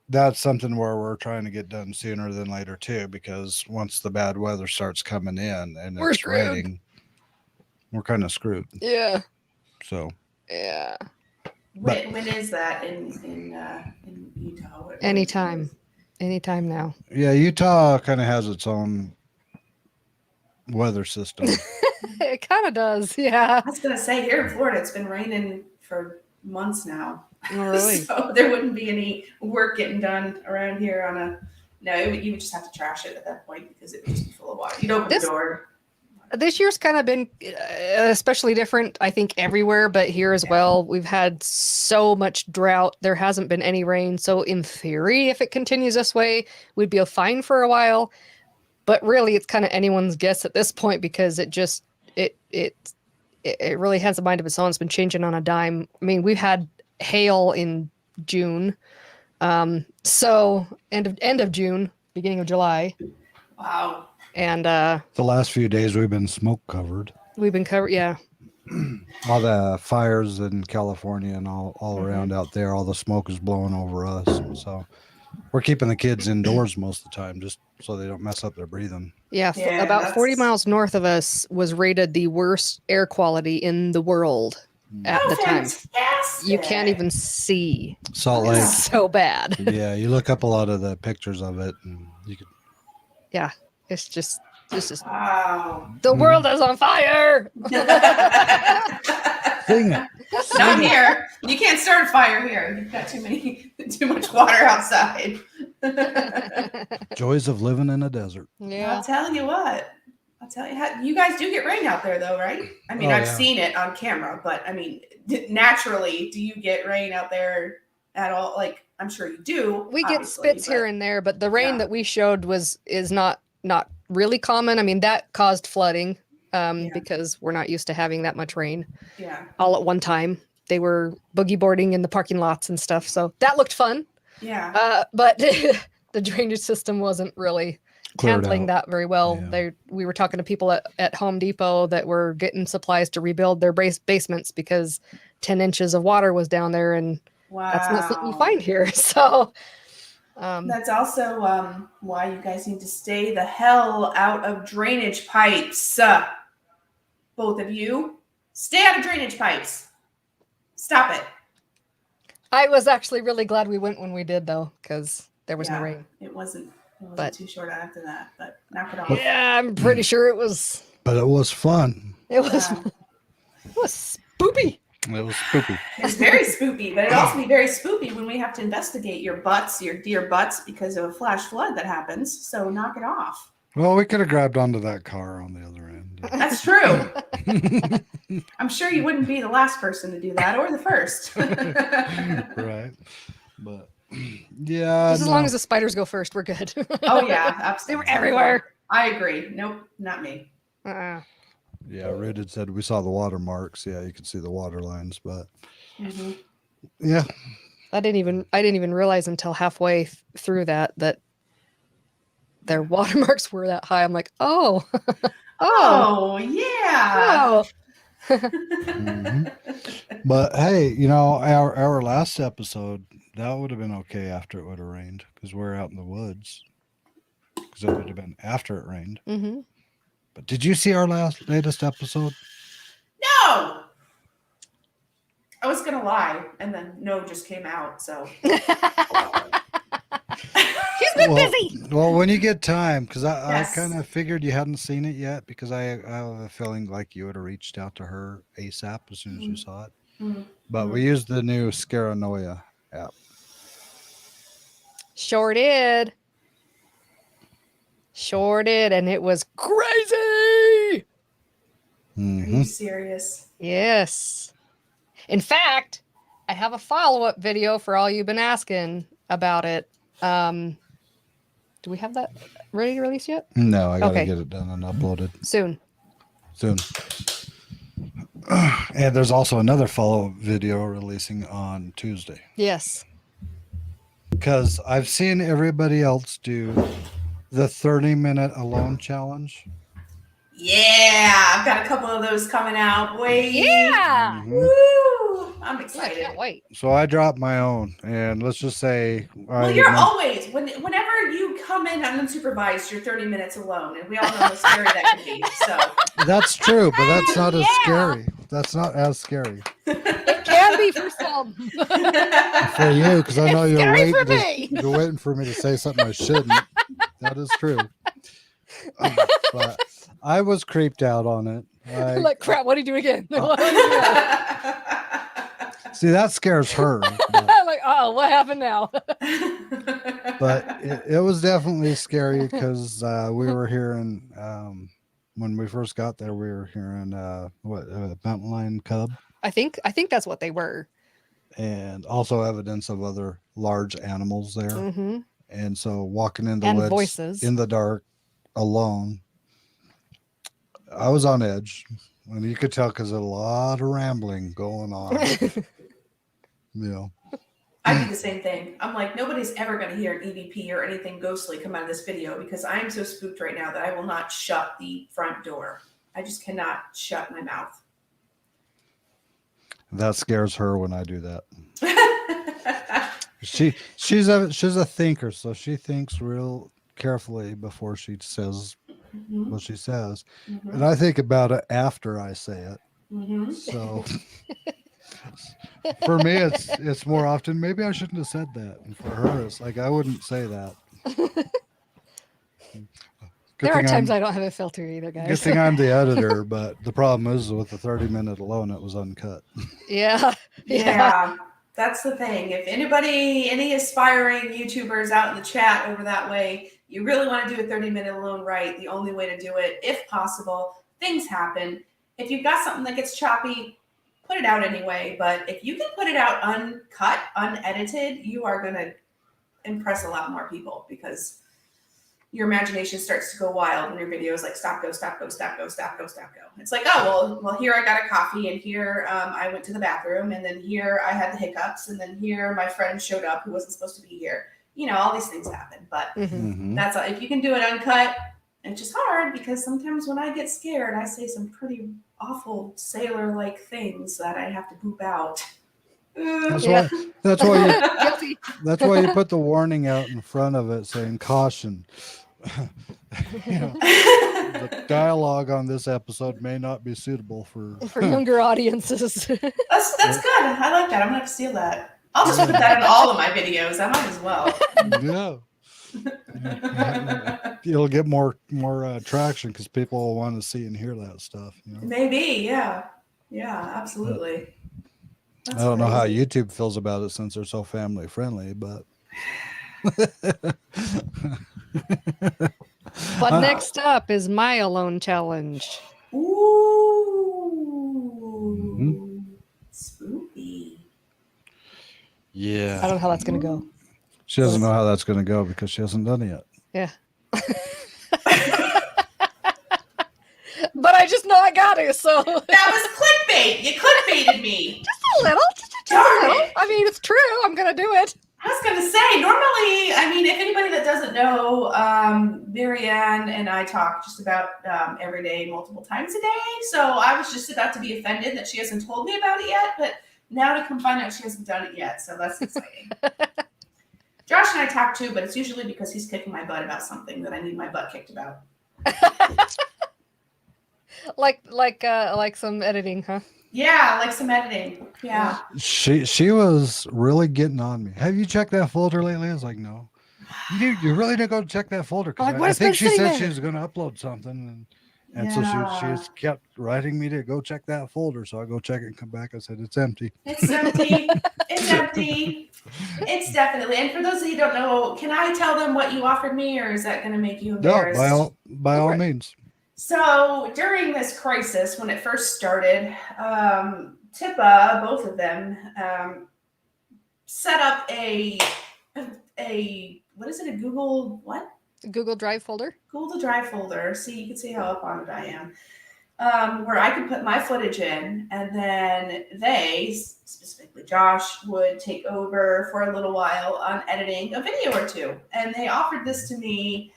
that's something where we're trying to get done sooner than later too, because once the bad weather starts coming in and it's raining, we're kind of screwed. Yeah. So yeah. When is that in Utah? Anytime now. Yeah, Utah kind of has its own weather system. It kind of does, yeah. I was gonna say, here in Florida it's been raining for months now. Oh, really? So there wouldn't be any work getting done around here you would just have to trash it at that point because it would just be full of water. You'd open the door. This year's kind of been especially different, I think, everywhere, but here as well. We've had so much drought. There hasn't been any rain. So in theory, if it continues this way, we'd be fine for a while. But really, it's kind of anyone's guess at this point because it really has a mind of its own. It's been changing on a dime. I mean, we've had hail in June. So end of June, beginning of July. Wow. And the last few days we've been smoke covered. We've been covered, yeah. All the fires in California and all around out there, all the smoke is blowing over us. So we're keeping the kids indoors most of the time just so they don't mess up their breathing. Yeah, about 40 miles north of us was rated the worst air quality in the world. at the time. Fantastic. You can't even see. Salt Lake. It's so bad. Yeah, you look up a lot of the pictures of it, and you could. Yeah, it's just wow. The world is on fire. Sing it. Not here. You can't start a fire here. You've got too much water outside. Joys of living in a desert. Yeah. I'll tell you what. You guys do get rain out there, though, right? I mean, I've seen it on camera, but I mean, naturally, do you get rain out there at all? Like, I'm sure you do. We get spits here and there, but the rain that we showed is not really common. I mean, that caused flooding because we're not used to having that much rain. Yeah. All at one time. They were boogie boarding in the parking lots and stuff, so that looked fun. Yeah. But the drainage system wasn't really handling that very well. Yeah. We were talking to people at Home Depot that were getting supplies to rebuild their basements because 10 inches of water was down there, and that's not something you find here. So that's also why you guys need to stay the hell out of drainage pipes. Both of you, stay out of drainage pipes. Stop it. I was actually really glad we went when we did, though, because there was no rain. It wasn't too short after that, but knock it off. Yeah, I'm pretty sure it was. But it was fun. It was. It was spoopy. It was spoopy. It's very spoopy, but it'd also be very spoopy when we have to investigate your dear butts, because of a flash flood that happens. So knock it off. Well, we could have grabbed onto that car on the other end. That's true. I'm sure you wouldn't be the last person to do that, or the first. Right. But yeah. Just as long as the spiders go first, we're good. Oh yeah, absolutely. They were everywhere. I agree. Nope, not me. Yeah, Red had said we saw the watermarks. Yeah, you could see the water lines, but yeah. I didn't even realize until halfway through that their watermarks were that high. I'm like, oh yeah. Oh. But hey, our last episode, that would have been okay after it would have rained, because we're out in the woods. Because it would have been after it rained. Mm-hmm. But did you see our latest episode? No. I was gonna lie, and then no just came out. So he's been busy. Well, when you get time, because I kind of figured you hadn't seen it yet, because I have a feeling like you would have reached out to her ASAP as soon as you saw it. But we used the new Scaranoia app. Sure did, and it was crazy. Are you serious? Yes. In fact, I have a follow-up video for all you've been asking about it. Do we have that ready to release yet? No, I gotta get it done and uploaded. Soon. And there's also another follow-up video releasing on Tuesday. Yes. Because I've seen everybody else do the 30-minute alone challenge. Yeah, I've got a couple of those coming out. Boy. Yeah. Woo! I'm excited. I can't wait. So I dropped my own, and let's just say, well, you're always whenever you come in unsupervised, you're 30 minutes alone, and we all know how scary that can be. So that's true, but that's not as scary. That's not as scary. It can be for some. For you, because I know you're waiting for me to say something I shouldn't. That is true. But I was creeped out on it. Like, crap, what did you do again? See, that scares her. Like, oh, what happened now? But it was definitely scary, because we were hearing, when we first got there, we were hearing, mountain lion cub. I think that's what they were. And also evidence of other large animals there. Mm-hmm. And so walking in the woods voices in the dark alone, I was on edge. And you could tell, because a lot of rambling going on. I do the same thing. I'm like, nobody's ever going to hear an EVP or anything ghostly come out of this video, because I am so spooked right now that I will not shut the front door. I just cannot shut my mouth. That scares her when I do that. She's a thinker, so she thinks real carefully before she says what she says, and I think about it after I say it. So For me, it's more often. Maybe I shouldn't have said that. And for her, it's like I wouldn't say that. There are times I don't have a filter either, guys. Good thing I'm the editor, but the problem is with the 30-minute alone, it was uncut. Yeah. That's the thing. If any aspiring YouTubers out in the chat over that way, you really want to do a 30-minute alone right, the only way to do it, if possible, things happen. If you've got something that gets choppy, put it out anyway. But if you can put it out uncut, unedited, you are going to impress a lot more people because your imagination starts to go wild when your video is like stop, go, stop, go, stop, go, stop, go, stop, go. It's like, oh, well, here I got a coffee, and here I went to the bathroom, and then here I had the hiccups, and then here my friend showed up who wasn't supposed to be here. All these things happen, but that's all. If you can do it uncut, it's just hard because sometimes when I get scared, I say some pretty awful sailor-like things that I have to boop out. That's why you put the warning out in front of it saying caution. The dialogue on this episode may not be suitable for younger audiences. That's good. I like that. I'm gonna have to steal that. I'll just put that in all of my videos. I might as well. Yeah. It'll get more traction because people will want to see and hear that stuff. Maybe, yeah, absolutely. I don't know how YouTube feels about it since they're so family friendly, but. But next up is my alone challenge. Ooh, spooky. Yeah. I don't know how that's going to go. She doesn't know how that's going to go because she hasn't done it yet. Yeah. But I just know I got it, so. That was clickbait. You clickbaited me. Just a little. Just a little. I mean, it's true. I'm going to do it. I was going to say, normally, if anybody that doesn't know, Marianne and I talk just about every day, multiple times a day. So I was just about to be offended that she hasn't told me about it yet. But now to come find out she hasn't done it yet. So that's exciting. Josh and I talk too, but it's usually because he's kicking my butt about something that I need my butt kicked about. like some editing, huh? Yeah, like some editing. Yeah. She was really getting on me. Have you checked that folder lately? I was like, no. You really didn't go check that folder because I think she said she was going to upload something, and so she just kept writing me to go check that folder. So I go check it and come back. I said it's empty. It's empty. It's empty. It's definitely. And for those of you who don't know, can I tell them what you offered me, or is that going to make you embarrassed? No, by all means. So during this crisis, when it first started, TIPA, both of them, set up a what is it? A Google what? Google Drive folder. Google Drive folder. See, you can see how up on it I am. Where I could put my footage in, and then they, specifically Josh, would take over for a little while on editing a video or two. And they offered this to me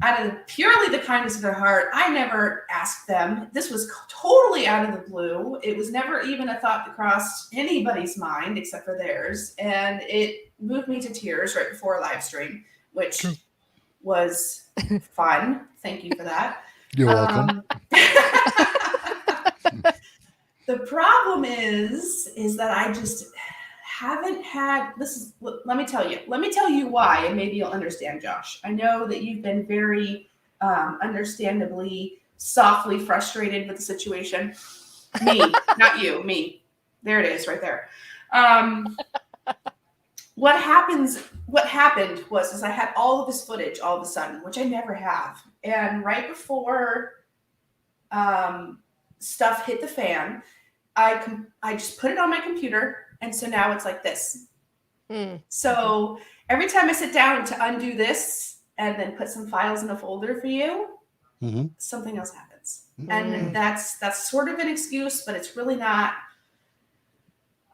out of purely the kindness of their heart. I never asked them. This was totally out of the blue. It was never even a thought that crossed anybody's mind except for theirs. And it moved me to tears right before a live stream, which was fun. Thank you for that. You're welcome. The problem is that I just haven't had let me tell you why, and maybe you'll understand, Josh. I know that you've been very understandably softly frustrated with the situation. Me, not you, me. There it is right there. What happened was I had all of this footage all of a sudden, which I never have. And right before stuff hit the fan, I just put it on my computer. And so now it's like this. So every time I sit down to undo this and then put some files in a folder for you, something else happens. And that's sort of an excuse, but it's really not.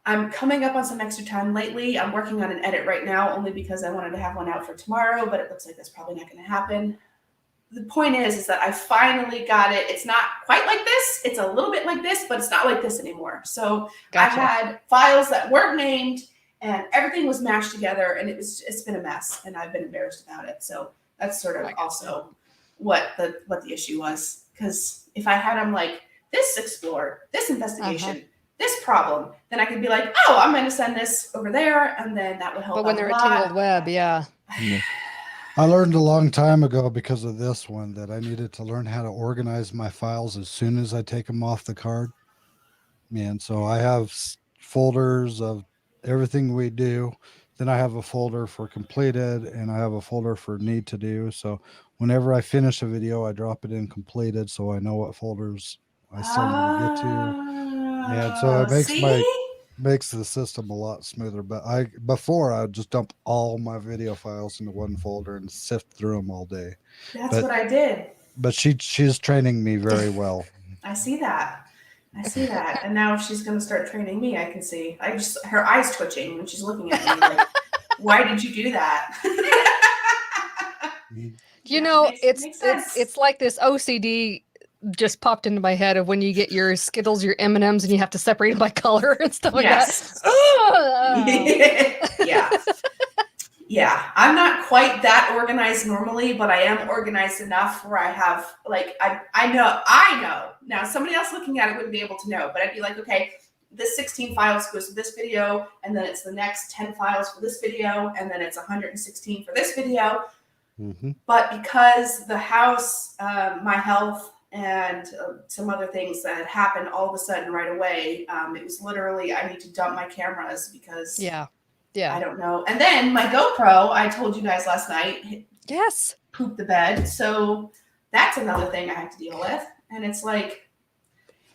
I'm coming up on some extra time lately. I'm working on an edit right now only because I wanted to have one out for tomorrow, but it looks like that's probably not going to happen. The point is that I finally got it. It's not quite like this. It's a little bit like this, but it's not like this anymore. So gotcha. I had files that weren't named and everything was mashed together, and it's been a mess, and I've been embarrassed about it. So that's sort of also what the issue was. Because if I had them like this explore, this investigation, this problem, then I could be like, oh, I'm going to send this over there, and then that would help. But when they're a tangled web, yeah. I learned a long time ago because of this one that I needed to learn how to organize my files as soon as I take them off the card. And so I have folders of everything we do. Then I have a folder for completed, and I have a folder for need to do. So whenever I finish a video, I drop it in completed, so I know what folders I still need to get to. And so it makes the system a lot smoother. But before I would just dump all my video files into one folder and sift through them all day. That's what I did. But she's training me very well. I see that. And now she's going to start training me. I can see. Her eyes twitching when she's looking at me like, why did you do that? It's like this OCD just popped into my head of when you get your Skittles, your M&Ms, and you have to separate them by color and stuff like that. Yeah. Yeah, I'm not quite that organized normally, but I am organized enough where I have I know. Now somebody else looking at it wouldn't be able to know, but I'd be like, okay, this 16 files goes to this video, and then it's the next 10 files for this video, and then it's 116 for this video. Mm-hmm. But because the house, my health, and some other things that had happened all of a sudden right away, it was literally I need to dump my cameras because I don't know. And then my GoPro, I told you guys last night, pooped the bed. So that's another thing I have to deal with. And it's like,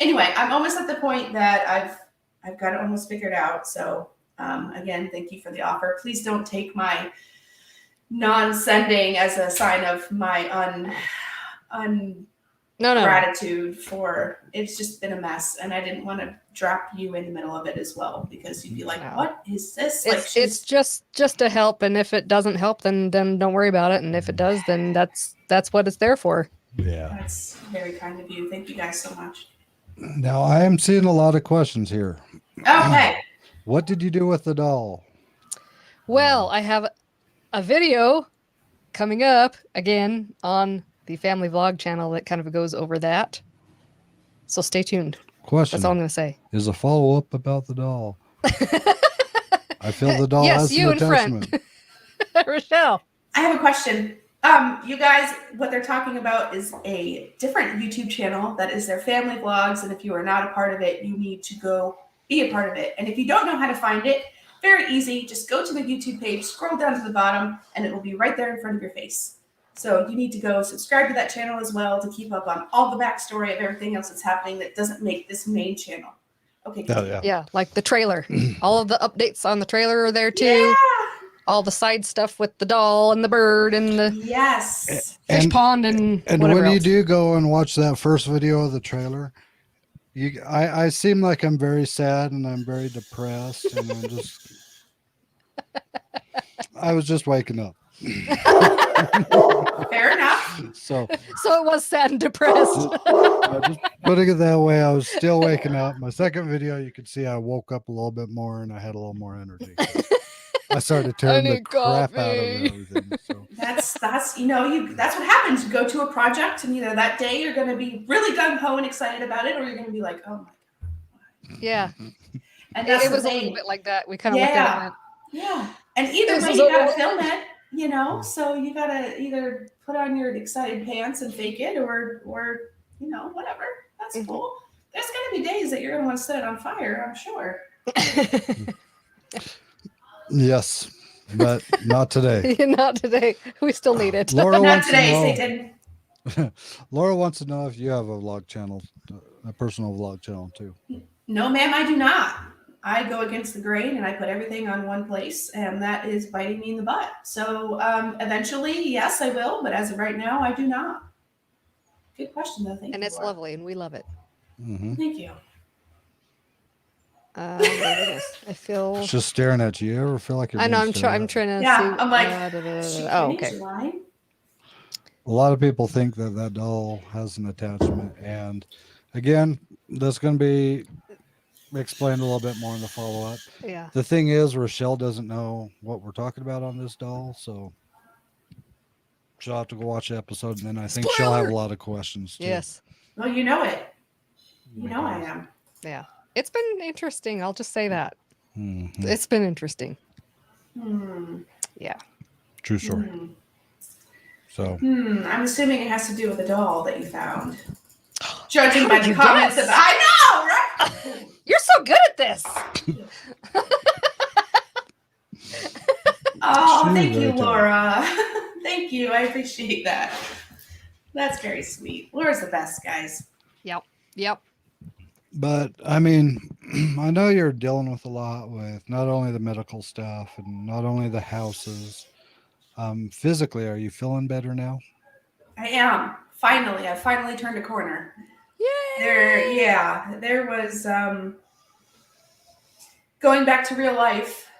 anyway, I'm almost at the point that I've got it almost figured out. So again, thank you for the offer. Please don't take my non-sending as a sign of my gratitude for it's just been a mess, and I didn't want to drop you in the middle of it as well because you'd be like, what is this? It's just a help, and if it doesn't help, then don't worry about it, and if it does, then that's what it's there for. Yeah, that's very kind of you. Thank you guys so much. Now I am seeing a lot of questions here. Okay. What did you do with the doll? Well, I have a video coming up again on the family vlog channel that kind of goes over that. So stay tuned. Question. That's all I'm going to say. Is a follow-up about the doll. I feel the doll has you an attachment. Richelle. I have a question. You guys, what they're talking about is a different YouTube channel that is their family vlogs. And if you are not a part of it, you need to go be a part of it. And if you don't know how to find it, very easy. Just go to the YouTube page, scroll down to the bottom, and it will be right there in front of your face. So you need to go subscribe to that channel as well to keep up on all the backstory of everything else that's happening that doesn't make this main channel. Okay. Yeah, like the trailer. All of the updates on the trailer are there too. Yeah. All the side stuff with the doll and the bird and the fish pond and when else. you do go and watch that first video of the trailer, I seem like I'm very sad and I'm very depressed and I was just waking up. Fair enough. So it was sad and depressed. Just putting it that way, I was still waking up. My second video, you could see I woke up a little bit more and I had a little more energy. I started turning the crap out of everything. So. That's that's what happens. You go to a project and either that day you're going to be really gung ho and excited about it, or you're going to be like, oh my god. Yeah. And that's it was a little bit like that. We kind of looked at it. And yeah. And either way, you got to film it. So you gotta either put on your excited pants and fake it or whatever. That's cool. There's gonna be days that you're gonna want to set it on fire, I'm sure. Yes, but not today. Not today. We still need it. Laura not today, Satan. Laura wants to know if you have a vlog channel, a personal vlog channel too. No, ma'am, I do not. I go against the grain and I put everything on one place, and that is biting me in the butt. So eventually, yes, I will, but as of right now, I do not. Good question, though. Thank you. And it's lovely, and we love it. Mm-hmm. Thank you. I feel. It's just staring at you. You ever feel like you're? I know. I'm trying to. Yeah, see. I'm like. Okay. A lot of people think that doll has an attachment, and again, that's going to be explained a little bit more in the follow-up. Yeah. The thing is, Richelle doesn't know what we're talking about on this doll, so she'll have to go watch the episode, and then I think she'll have a lot of questions too. Yes. Well, you know it. You know I am. Yeah. It's been interesting. I'll just say that. Mm-hmm. It's been interesting. Yeah. True story. So. I'm assuming it has to do with the doll that you found. Judging by the comments about, I know, right? You're so good at this. Oh, thank you, Laura. Thank you. I appreciate that. That's very sweet. Laura's the best, guys. Yep. But I mean, I know you're dealing with a lot with not only the medical stuff and not only the houses. Physically, are you feeling better now? I am. I finally turned a corner. Yay! There was going back to real life.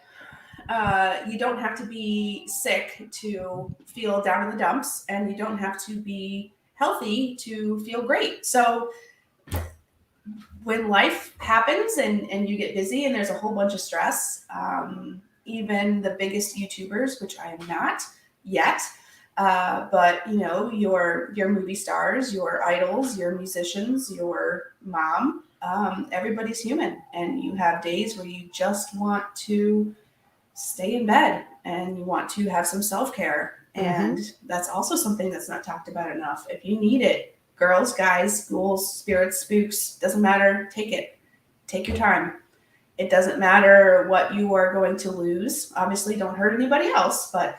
You don't have to be sick to feel down in the dumps, and you don't have to be healthy to feel great. So when life happens and you get busy and there's a whole bunch of stress, even the biggest YouTubers, which I am not yet, but you know, your movie stars, your idols, your musicians, your mom, everybody's human, and you have days where you just want to stay in bed and you want to have some self-care. And that's also something that's not talked about enough. If you need it, girls, guys, ghouls, spirits, spooks, doesn't matter. Take it. Take your time. It doesn't matter what you are going to lose. Obviously, don't hurt anybody else. But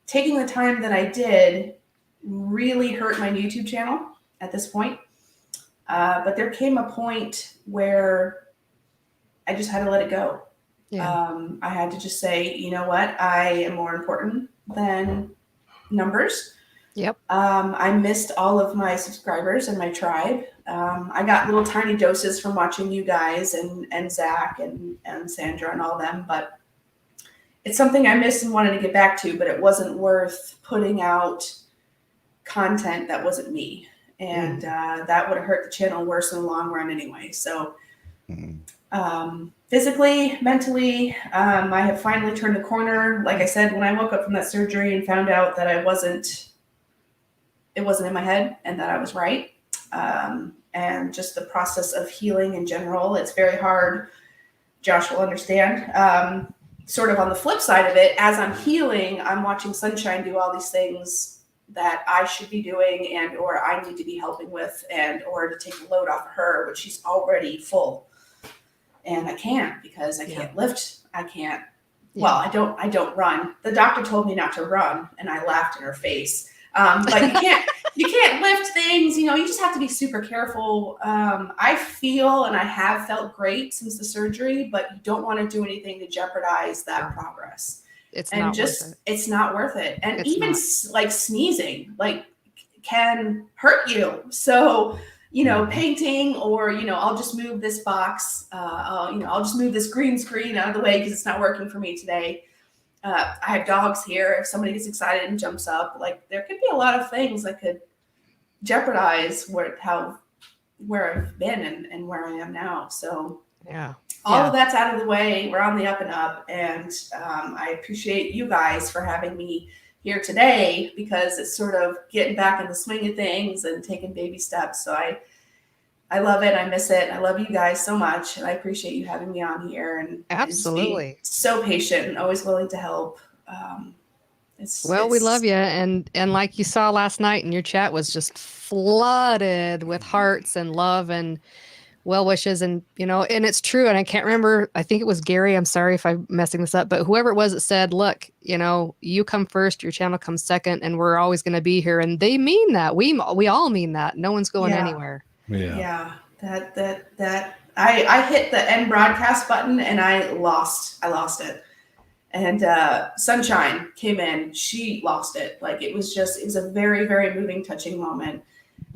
taking the time that I did really hurt my YouTube channel at this point. But there came a point where I just had to let it go. Yeah. I had to just say, you know what? I am more important than numbers. Yep. I missed all of my subscribers and my tribe. I got little tiny doses from watching you guys and Zach and Sandra and all them, but it's something I missed and wanted to get back to, but it wasn't worth putting out content that wasn't me. And that would have hurt the channel worse in the long run anyway. So physically, mentally, I have finally turned a corner. Like I said, when I woke up from that surgery and found out that it wasn't in my head and that I was right. And just the process of healing in general, it's very hard. Josh will understand. Sort of on the flip side of it, as I'm healing, I'm watching Sunshine do all these things that I should be doing and or I need to be helping with and or to take the load off of her, but she's already full. And I can't because I can't lift. I can't. Yeah. Well, I don't run. The doctor told me not to run, and I laughed in her face. But you can't lift things. You know, you just have to be super careful. I feel and I have felt great since the surgery, but you don't want to do anything to jeopardize that progress. It's not worth it. And even like sneezing, like can hurt you. So. You know, painting or, you know, I'll just move this box, I'll just move this green screen out of the way because it's not working for me today. I have dogs here. If somebody gets excited and jumps up, like there could be a lot of things that could jeopardize where I've been and where I am now. So all of that's out of the way. We're on the up and up. And I appreciate you guys for having me here today because it's sort of getting back in the swing of things and taking baby steps. So I love it. I miss it. I love you guys so much. And I appreciate you having me on here and absolutely so patient and always willing to help. We love you. And like you saw last night in your chat was just flooded with hearts and love and well wishes and, you know, and it's true. And I can't remember, I think it was Gary. I'm sorry if I'm messing this up, but whoever it was that said, look, you know, you come first, your channel comes second, and we're always going to be here. And they mean that. We all mean that. No one's going anywhere. Yeah. That I hit the end broadcast button and I lost it. And Sunshine came in, she lost it. Like it was a very, very moving, touching moment.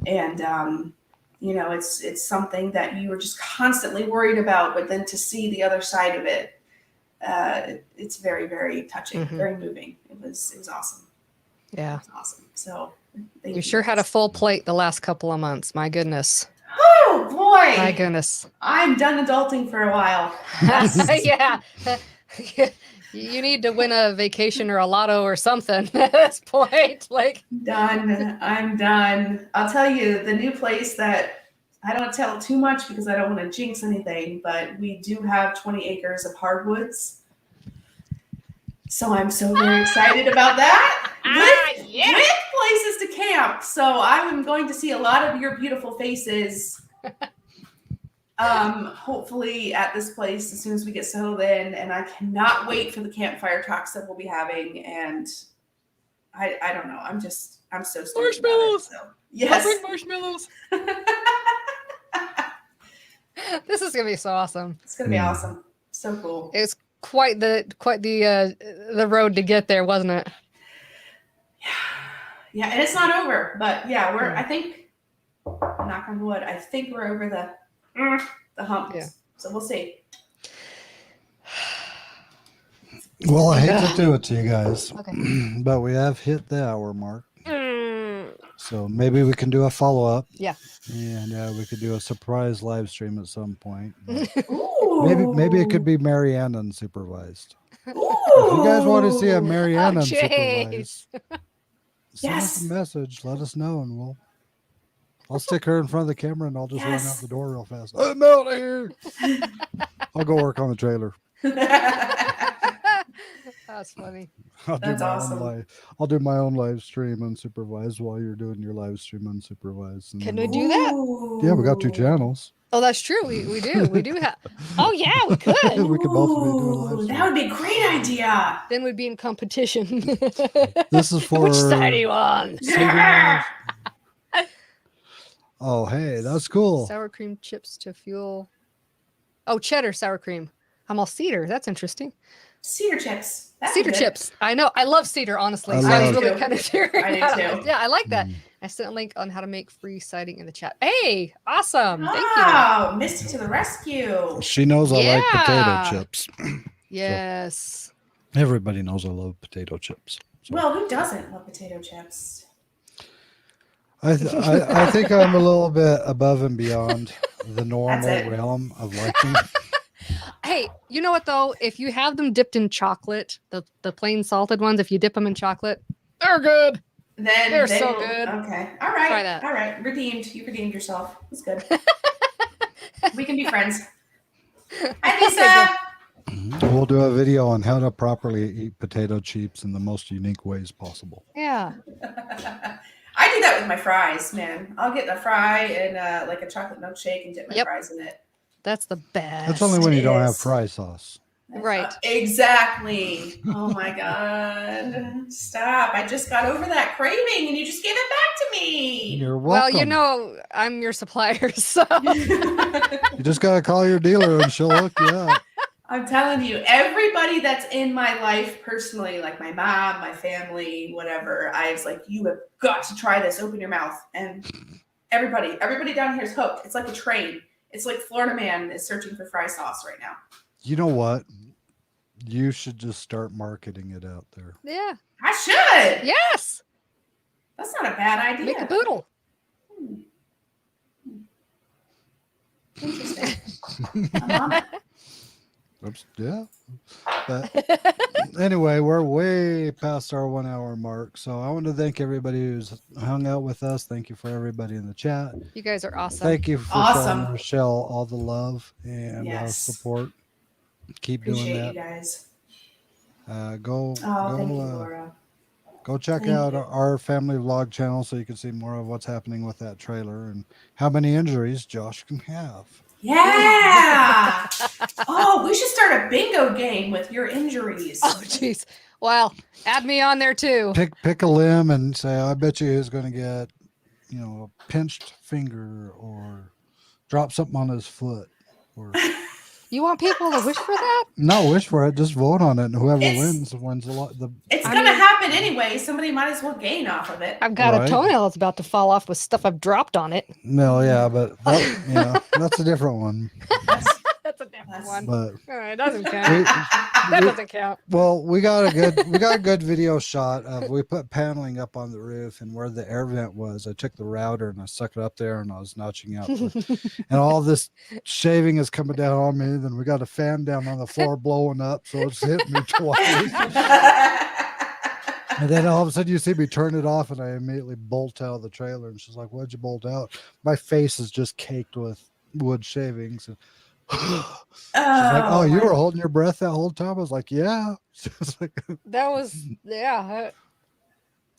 And, you know, it's something that you were just constantly worried about, but then to see the other side of it, it's very, very touching, very moving. It was awesome. Yeah. It was awesome. So you sure had a full plate the last couple of months. My goodness. Oh boy. My goodness. I'm done adulting for a while. Yeah. You need to win a vacation or a lotto or something at this point. Like I'm done. I'll tell you, the new place that I don't tell too much because I don't want to jinx anything, but we do have 20 acres of hardwoods. So I'm so very excited about that. With places to camp. So I'm going to see a lot of your beautiful faces. Hopefully at this place as soon as we get settled in, and I cannot wait for the campfire talks that we'll be having. And I don't know. I'm so stoked. Marshmallows. So yes. I'll bring marshmallows. This is gonna be so awesome. It's gonna be awesome. So cool. It's quite the road to get there, wasn't it? Yeah, and it's not over, but yeah, I think, knock on wood, I think we're over the hump. Yeah. So we'll see. Well, I hate to do it to you guys, but we have hit the hour mark. So maybe we can do a follow-up. Yeah. And we could do a surprise live stream at some point. Maybe it could be Marianne unsupervised. If you guys want to see a Marianne unsupervised, send us a message. Let us know, and I'll stick her in front of the camera, and I'll just run out the door real fast. I'm out of here. I'll go work on the trailer. That's funny. That's awesome. I'll do my own live stream unsupervised while you're doing your live stream unsupervised. Can we do that? Yeah, we got 2 channels. Oh, that's true. We do have. Oh yeah, we could. We could both be doing live stream. That would be a great idea. Then we'd be in competition. This is for which side do you want? Yeah. Oh, hey, that's cool. Sour cream chips to fuel. Oh, cheddar sour cream. I'm all cedar. That's interesting. Cedar chips. Cedar chips. I know. I love cedar, honestly. So I was really kind of figuring I do too. Yeah, I like that. I sent a link on how to make free siding in the chat. Hey, awesome. Thank you. Oh, Misty to the rescue. She knows I like potato chips. Yes. So, everybody knows I love potato chips. So. Well, who doesn't love potato chips? I think I'm a little bit above and beyond the normal realm of liking. Hey, you know what though? If you have them dipped in chocolate, the plain salted ones, if you dip them in chocolate, they're good. Then they're so good. Okay. All right. Try that. All right. Redeemed. You redeemed yourself. It's good. We can be friends. Hi, Lisa. We'll do a video on how to properly eat potato chips in the most unique ways possible. Yeah. I do that with my fries, man. I'll get a fry and like a chocolate milkshake and dip my fries in it. That's the best. That's only when you don't have fry sauce. Right. Exactly. Oh my God. Stop. I just got over that craving and you just gave it back to me. You're welcome. Well, you know, I'm your supplier, so. You just got to call your dealer and she'll hook you up. I'm telling you, everybody that's in my life personally, like my mom, my family, whatever, I was like, you have got to try this. Open your mouth. And everybody down here is hooked. It's like a train. It's like Florida Man is searching for fry sauce right now. You know what? You should just start marketing it out there. Yeah. I should. Yes. That's not a bad idea. Make a boodle. Interesting. I'm on it. Oops, yeah. But anyway, we're way past our 1 hour mark. So I want to thank everybody who's hung out with us. Thank you for everybody in the chat. You guys are awesome. Thank you for showing Richelle all the love and support. Keep doing that. You guys. Thank you, Laura. Go check out our family vlog channel so you can see more of what's happening with that trailer and how many injuries Josh can have. Yeah. Oh, we should start a bingo game with your injuries. Oh, jeez. Well, add me on there too. Pick a limb and say, I bet you who's going to get, a pinched finger or drop something on his foot. Or you want people to wish for that? No, wish for it. Just vote on it, and whoever wins a lot. It's going to happen anyway. Somebody might as well gain off of it. I've got a toenail that's about to fall off with stuff I've dropped on it. No, yeah, but that's a different one. That's a different one. But it doesn't count. That doesn't count. Well, we got a good video shot of we put paneling up on the roof, and where the air vent was, I took the router and I stuck it up there, and I was notching out, and all this shaving is coming down on me. Then we got a fan down on the floor blowing up, so it's hitting me twice. And then all of a sudden you see me turn it off and I immediately bolt out of the trailer. And she's like, "Why'd you bolt out?" My face is just caked with wood shavings. And she's like, "Oh, you were holding your breath that whole time?" I was like, "Yeah." That was, yeah.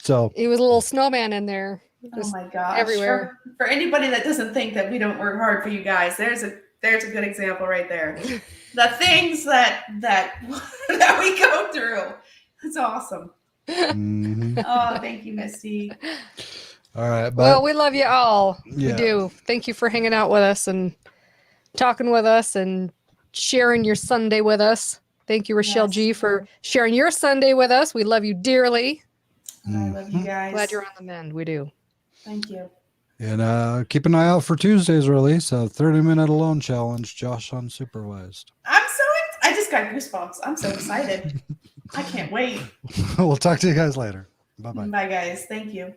So he was a little snowman in there. Oh my gosh. Everywhere. For anybody that doesn't think that we don't work hard for you guys, there's a good example right there. The things that we go through. It's awesome. Mm-hmm. Oh, thank you, Misty. All right. Well, we love you all. Yeah. We do. Thank you for hanging out with us and talking with us and sharing your Sunday with us. Thank you, Richelle G, for sharing your Sunday with us. We love you dearly. I love you guys. Glad you're on the mend. We do. Thank you. And keep an eye out for Tuesday's release, a 30-minute alone challenge, Josh unsupervised. I just got goosebumps. I'm so excited. I can't wait. We'll talk to you guys later. Bye-bye. Bye, guys. Thank you.